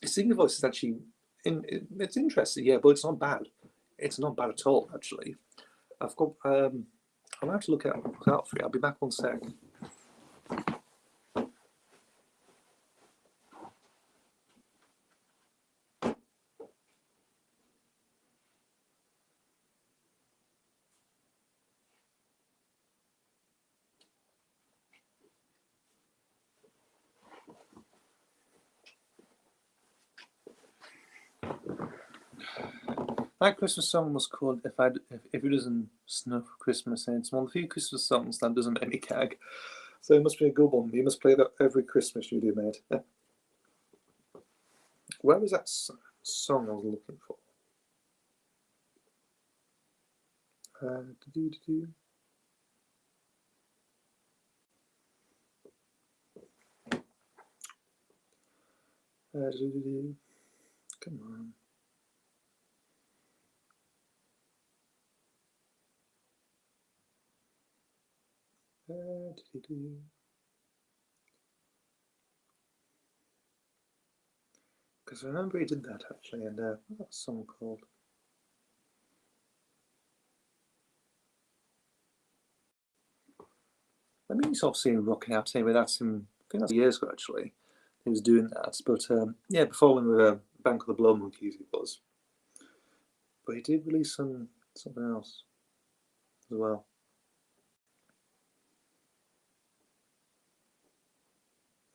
His singing voice is actually, it's interesting, yeah, but it's not bad. It's not bad at all, actually. I've got, I'll have to look out for you. I'll be back one sec. That Christmas song was called "If It Doesn't Snow for Christmas," and it's one of the few Christmas songs that doesn't make me gag. So it must be a good one. You must play that every Christmas, you do, mate. Where was that song I was looking for? Come on. Because I remember he did that actually, and what's that song called? I mean, he's obviously rocking out here, but that's him. I think that's years ago actually. He was doing that, but yeah, performing with a band called the Blow Monkeys, he was. But he did release something else as well.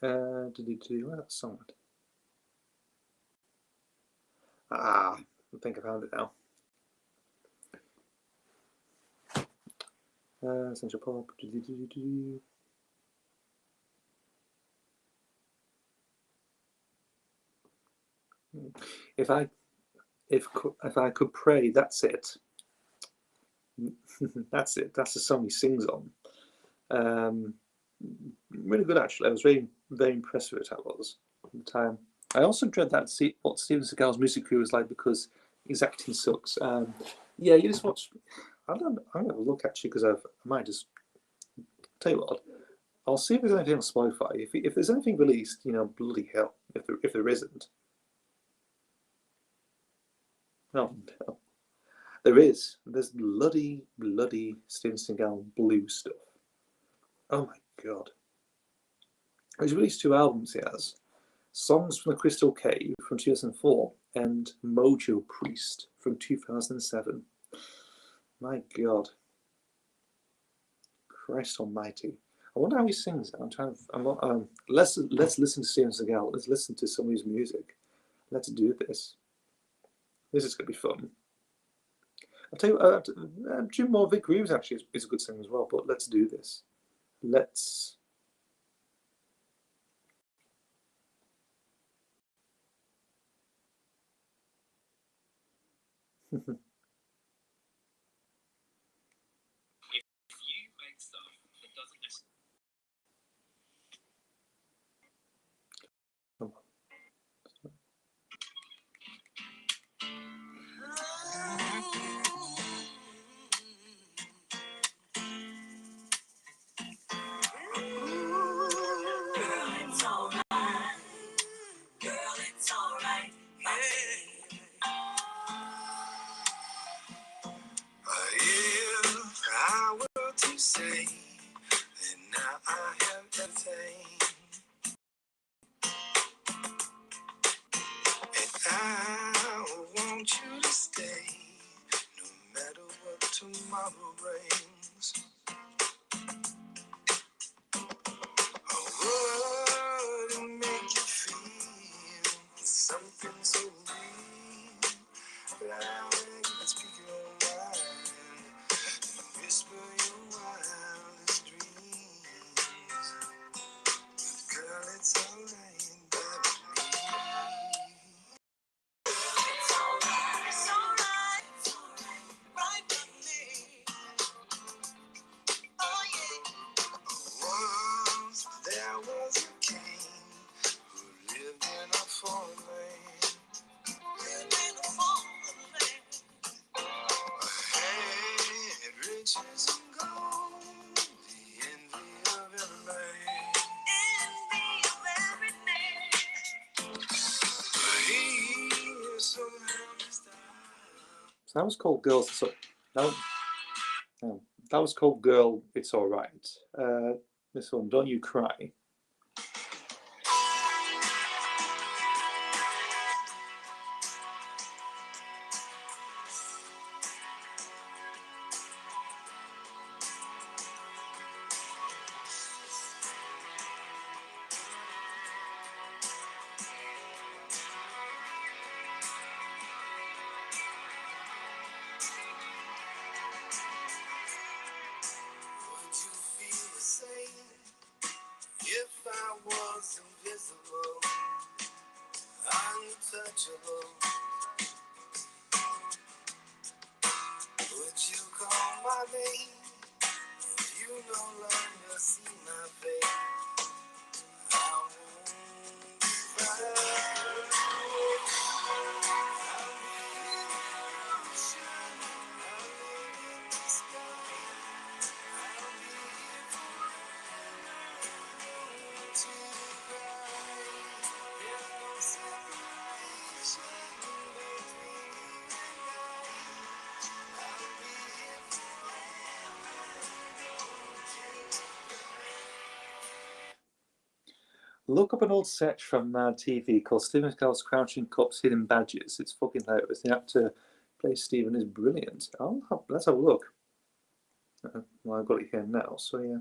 Did he do that song? I think I found it now. Central Pop. If I could pray, that's it. That's it. That's the song he sings on. Really good actually. I was very very impressed with it. I was at the time. I also dread that see what Steven Seagal's music career was like because his acting sucks. Yeah, you just watch. I'm gonna look actually because I might just tell you what. I'll see if there's anything on Spotify. If there's anything released, bloody hell. If there isn't, no, there is. There's bloody Steven Seagal blue stuff. Oh my god. He's released 2 albums. He has Songs from the Crystal Cave from 2004 and Mojo Priest from 2007. My god. Christ almighty. I wonder how he sings. Let's listen to Steven Seagal. Let's listen to some of his music. Let's do this. This is going to be fun. I'll tell you, Jim Moore, Vic Reeves actually is a good singer as well, but let's do this. Let's... Say that So that was called Girls. So that was called Girl, It's Alright. This one, Don't You Cry. If I was invisible, untouchable, would you call my name? If you no longer see my face, I won't cry. I'll be in the ocean, I'll be in the sky, I'll be here forever, don't you cry. There's no separation between you and I. I'll be here forever, don't you Look up an old sketch from Mad TV called Stephen Carell's Crouching Cups, Hidden Badges. It's fucking hilarious. The actor plays Stephen is brilliant. Let's have a look. Well, I've got it here now, so yeah.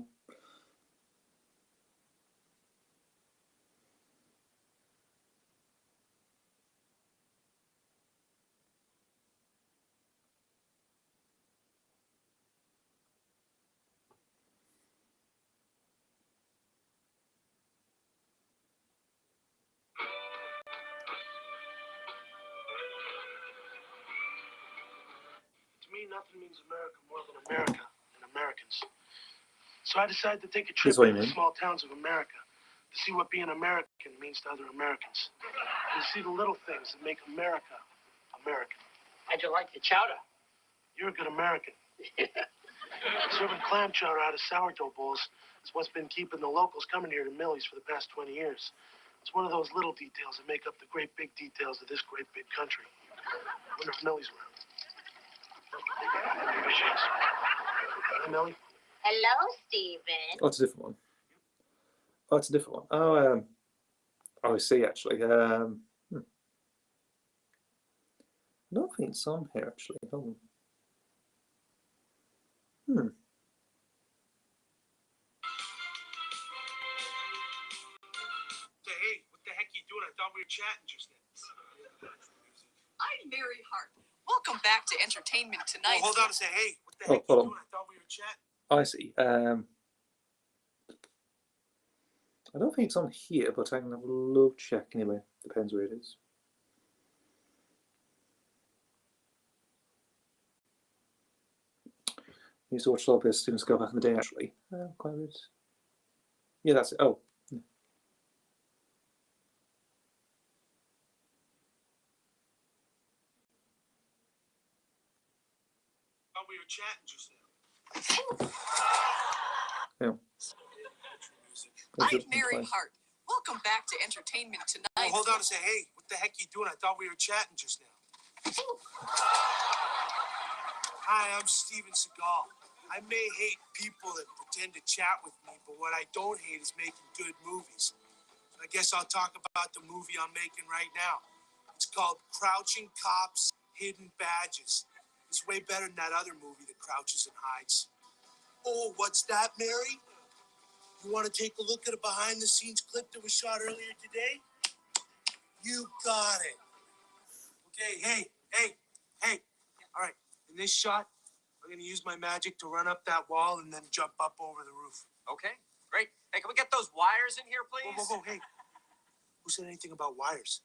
To me, nothing means America more than America and Americans. So I decided to take a trip to the small towns of America to see what being American means to other Americans. And to see the little things that make America American. How'd you like the chowder? You're a good American. Serving clam chowder out of sourdough bowls is what's been keeping the locals coming here to Millie's for the past 20 years. It's one of those little details that make up the great big details of this great big country. I wonder if Millie's around. There she is. Hi, Millie. Hello, Stephen. Oh, it's a different one. Oh, it's a different one. Oh, I see, actually. I don't think it's on here, actually. Hold on. Hey, what the heck are you doing? I thought we were chatting just then. I'm Mary Hart. Welcome back to Entertainment Tonight. Well, hold on and say, hey, what the heck are you doing? I thought we were chatting. I see. I don't think it's on here, but I can have a look check anyway. Depends where it is. I used to watch a lot of Steven Spielberg back in the day, actually. Quite a bit. Yeah, that's it. Oh. Thought we were chatting just now. Yeah. I'm Mary Hart. Welcome back to Entertainment Tonight. Well, hold on and say, hey, what the heck are you doing? I thought we were chatting just now. Hi, I'm Steven Seagal. I may hate people that pretend to chat with me, but what I don't hate is making good movies. So I guess I'll talk about the movie I'm making right now. It's called Crouching Cops, Hidden Badges. It's way better than that other movie that crouches and hides. Oh, what's that, Mary? You want to take a look at a behind-the-scenes clip that we shot earlier today? You got it. Okay, hey. All right, in this shot, I'm gonna use my magic to run up that wall and then jump up over the roof. Okay, great. Hey, can we get those wires in here, please? Whoa, hey. Who said anything about wires?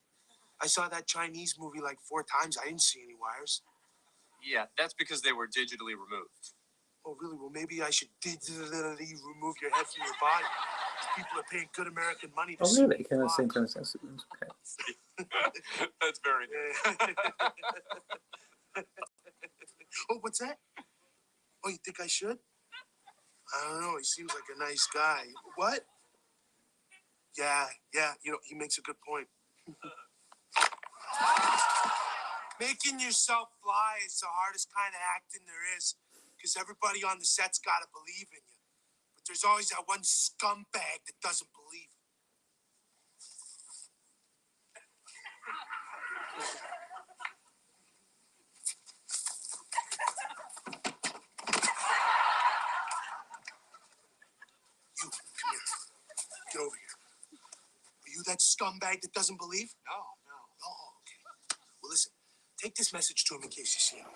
I saw that Chinese movie like 4 times. I didn't see any wires. Yeah, that's because they were digitally removed. Oh, really? Well, maybe I should digitally remove your head from your body. These people are paying good American money to Oh, see really? me Kind of fly. same kind of sense. Okay. That's very good. Oh, what's that? Oh, you think I should? I don't know. He seems like a nice guy. What? Yeah. You know, he makes a good point. Making yourself fly is the hardest kind of acting there is, because everybody on the set's got to believe in you. But there's always that one scumbag that doesn't believe. You, come here. Get over here. Are you that scumbag that doesn't believe? No. Oh, okay. Well, listen. Take this message to him in case you see him.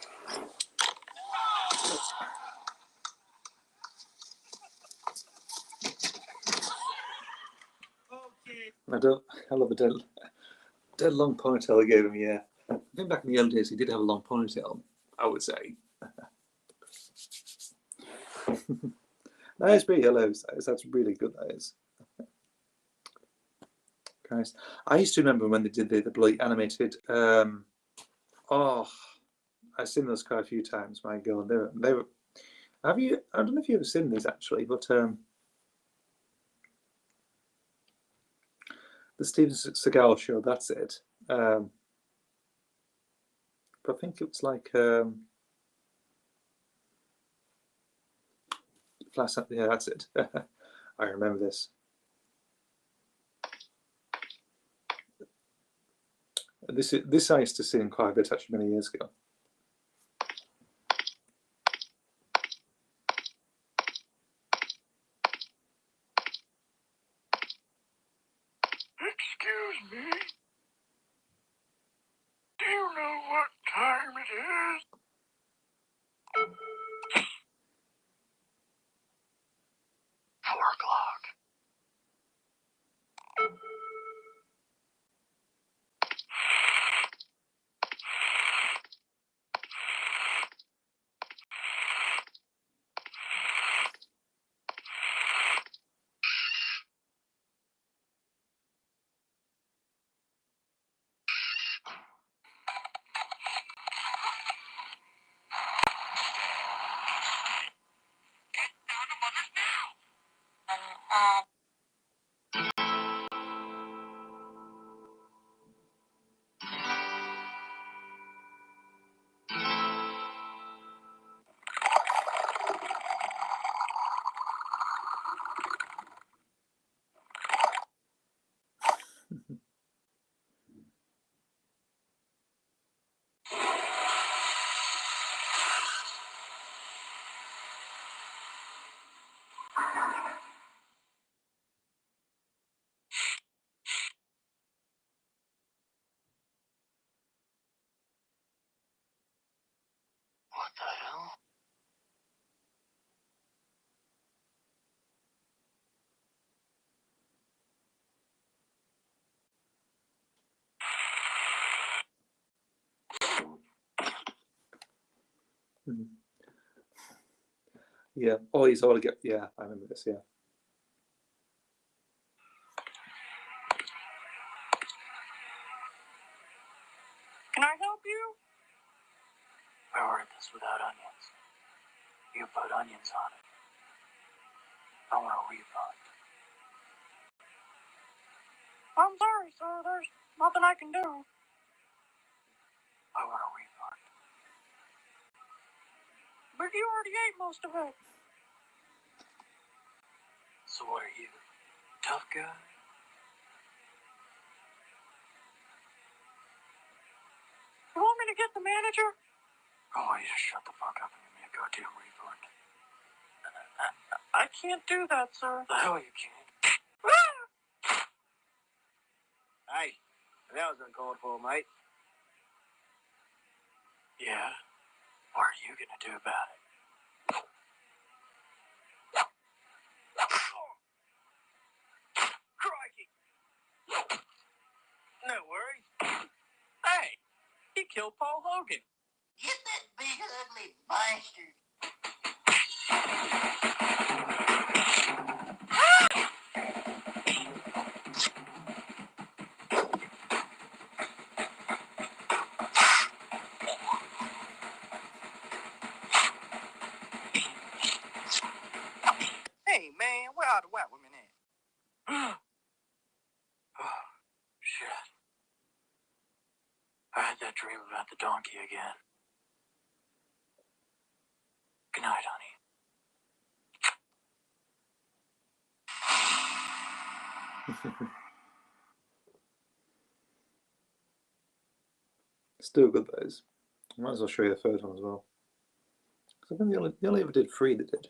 Okay. I love a dead long ponytail he gave him, yeah. I think back in the early days he did have a long ponytail, I would say. That is pretty hilarious. That's really good, that is. Christ. I used to remember when they did the bloody animated I've seen those quite a few times, my god. They were I don't know if you've ever seen these actually, but the Steven Seagal show, that's it. But I think it was like Flash, yeah, that's it. I remember this. This I used to see in quite a bit actually many years ago. Excuse me. Do you know what time it is? 4:00. What the hell? Yeah. Oh, he's all get. Yeah, I remember this. Yeah. Can I help you? I ordered this without onions. You put onions on it. I want a refund. I'm sorry, sir. There's nothing I can do. I want a refund. But you already ate most of it. So what are you? Tough guy? You want me to get the manager? Oh, you just shut the fuck up and give me a goddamn refund. I can't do that, sir. The hell you can't. Hey, that was uncalled for, mate. Yeah? What are you gonna do about it? Crikey! No worries. Hey, he killed Paul Hogan. Get that big ugly bastard. Hey, man, where are the white women at? Oh, shit. I had that dream about the donkey again. Good night, honey. Still good, those. I might as well show you the third one as well. I think they only ever did 3 that did.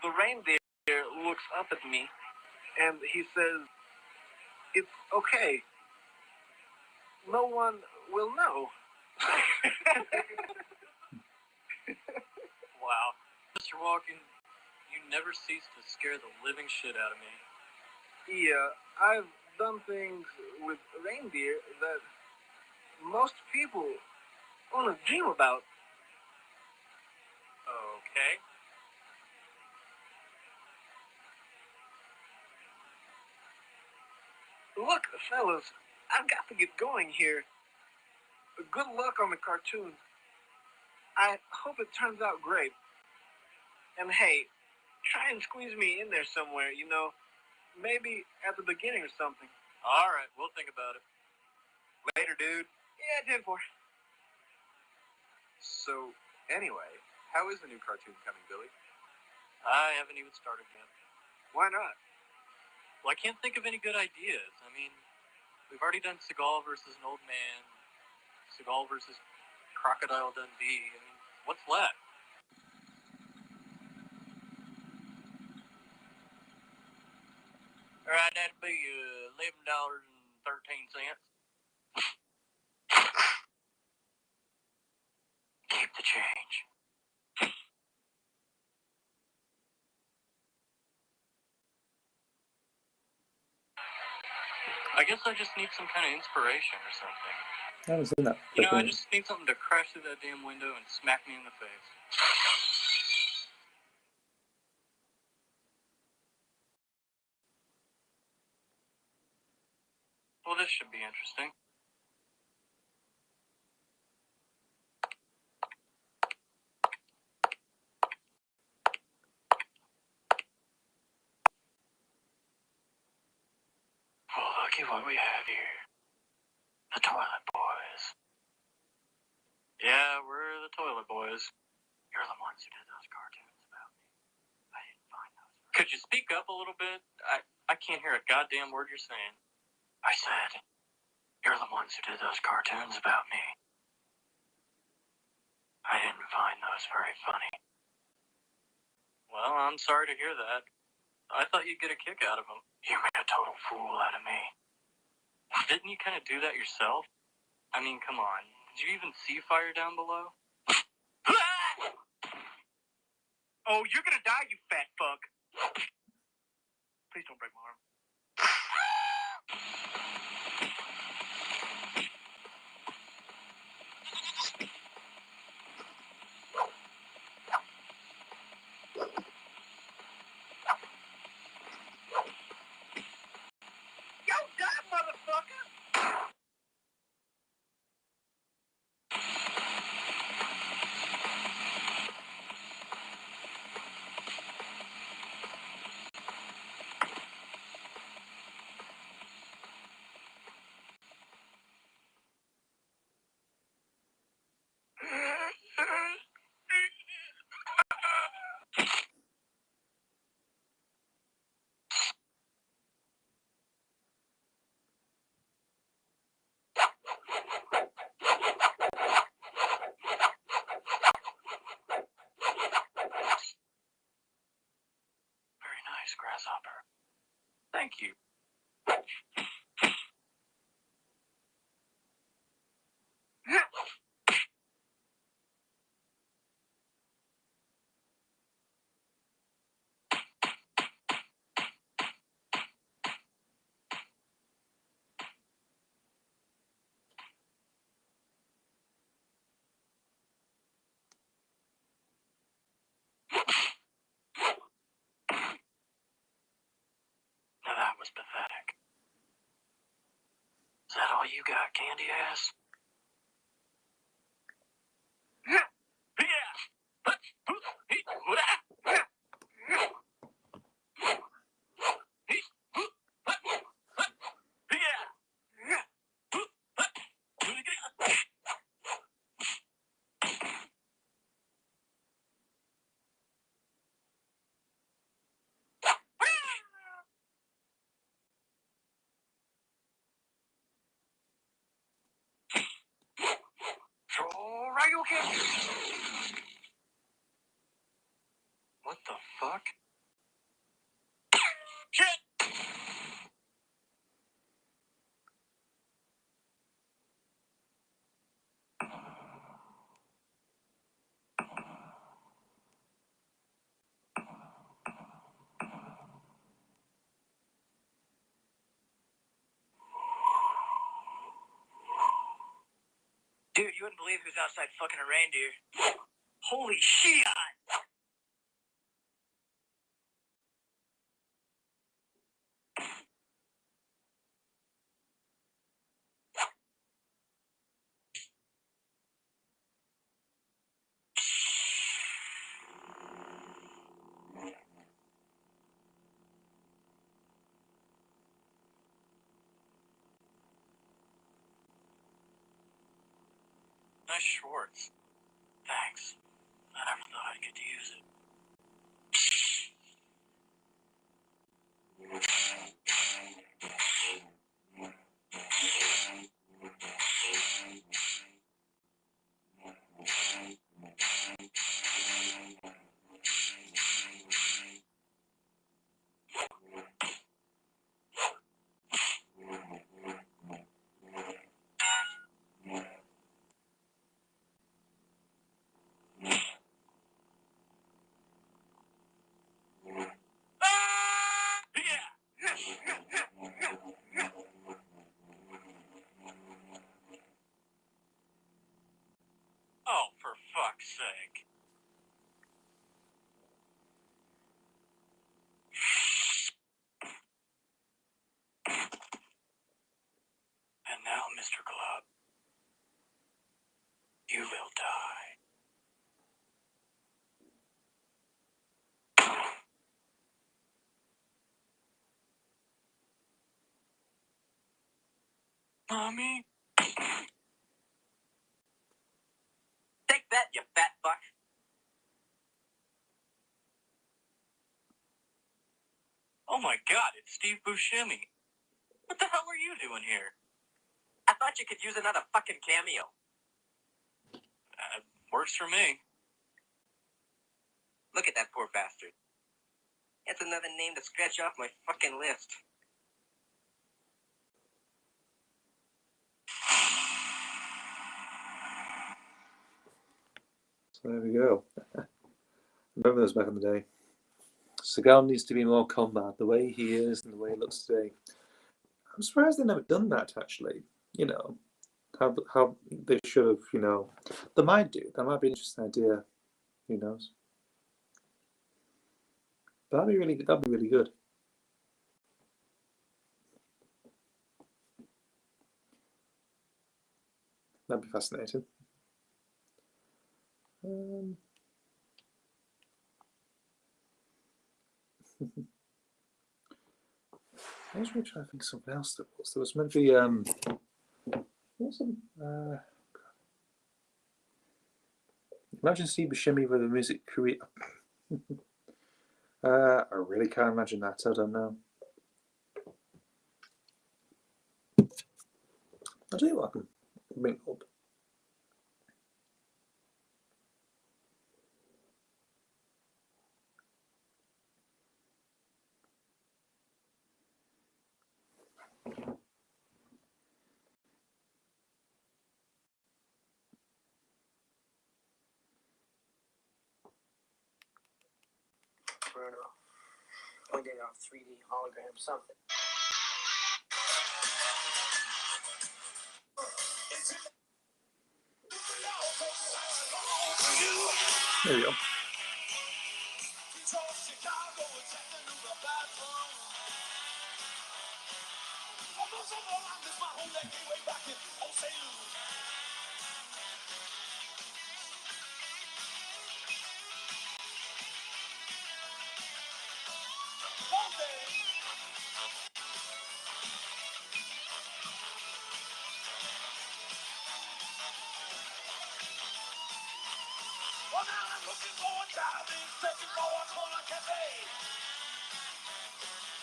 The reindeer looks up at me and he says, "It's okay. No one will know." Wow. Mr. Walken, you never cease to scare the living shit out of me. Yeah, I've done things with reindeer that most people only dream about. Okay. Look, fellas, I've got to get going here. Good luck on the cartoon. I hope it turns out great. And hey, try and squeeze me in there somewhere, you know, maybe at the beginning or something. All right, we'll think about it. Later, dude. Yeah, 10-4. So, anyway, how is the new cartoon coming, Billy? I haven't even started yet. Why not? Well, I can't think of any good ideas. I mean, we've already done Seagal versus an old man, Seagal versus Crocodile Dundee. I mean, what's left? All right, that'd be $11.13. Keep the change. I guess I just need some kind of inspiration or something. I haven't seen that. You know, I just need something to crash through that damn window and smack me in the face. Well, this should be interesting. Well, looky what we have here. The Toilet Boys. Yeah, we're the Toilet Boys. You're the ones who did those cartoons about me. I didn't find those. Could you speak up a little bit? I can't hear a goddamn word you're saying. I said, you're the ones who did those cartoons about me. I didn't find those very funny. Well, I'm sorry to hear that. I thought you'd get a kick out of them. You made a total fool out of me. Didn't you kind of do that yourself? I mean, come on. Did you even see fire down below? Oh, you're gonna die, you fat fuck. Please don't break my arm. Yo, die, motherfucker! was pathetic. Is that all you got, candy ass? What the fuck? Shit! Dude, you wouldn't believe who's outside fucking a reindeer. Holy shit! Nice Schwartz. Thanks. I never thought I'd get to use it. Oh, for fuck's sake. And now, Mr. Club, you will die. Mommy? Take that, you fat fuck. Oh my god, it's Steve Buscemi. What the hell are you doing here? I thought you could use another fucking cameo. Works for me. Look at that poor bastard. That's another name to scratch off my fucking list. So there we go. Remember those back in the day. Seagal needs to be more combat, the way he is and the way he looks today. I'm surprised they've never done that, actually. You know, how they should have, you know. They might do. That might be an interesting idea. Who knows? But that'd be really good. That'd be fascinating. I was really trying to think of something else that was. There was meant to be imagine Steve Buscemi with a music career. I really can't imagine that. I don't know. I'll tell you what, I can bring it up. Bruno. Pointing out 3D hologram something. There we go. Well, now I'm looking for a job in searching for a corner cafe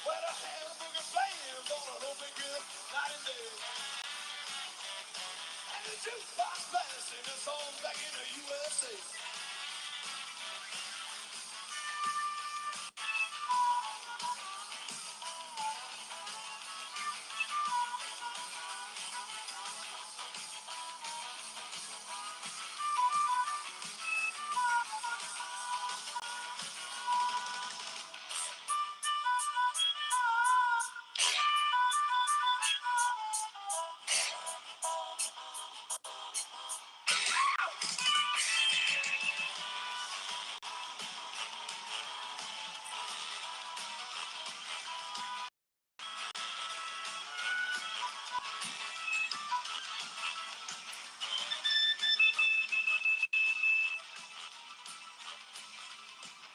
where the hamburger flames on an open grill night and day. And the jukebox blasting a song back in the USA.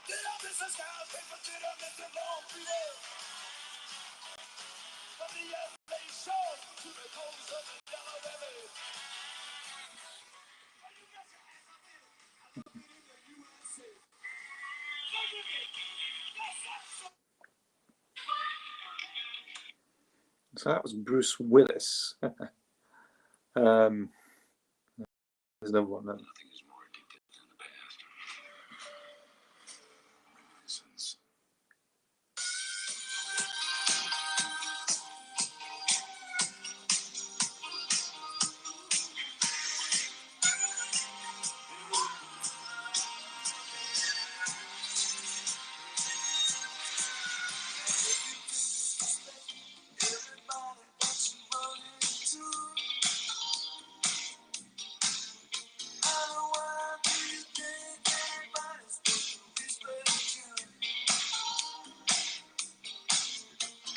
Did I miss a skyscraper? Did I miss a long video? From the LA shore to the coast of the Delaware Bay. So that was Bruce Willis. There's another one. Nothing is more addictive than the past. Reminiscence. Everybody wants you running to. I know why do you think everybody's supposed to respect you?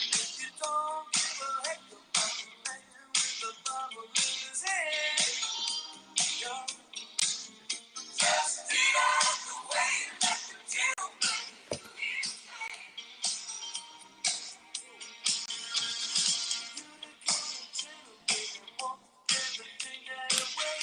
If you don't give a heck about the man with the Bible in his hand, you're just get out the way and let the gentleman in. You become a gentleman and walk everything that way.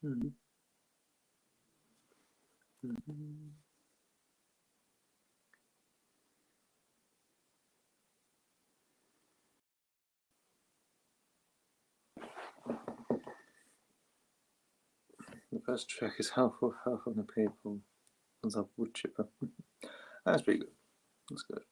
Mhm. Mhm. The first track is helpful help from the people as a wood chipper. That's pretty good. That's good.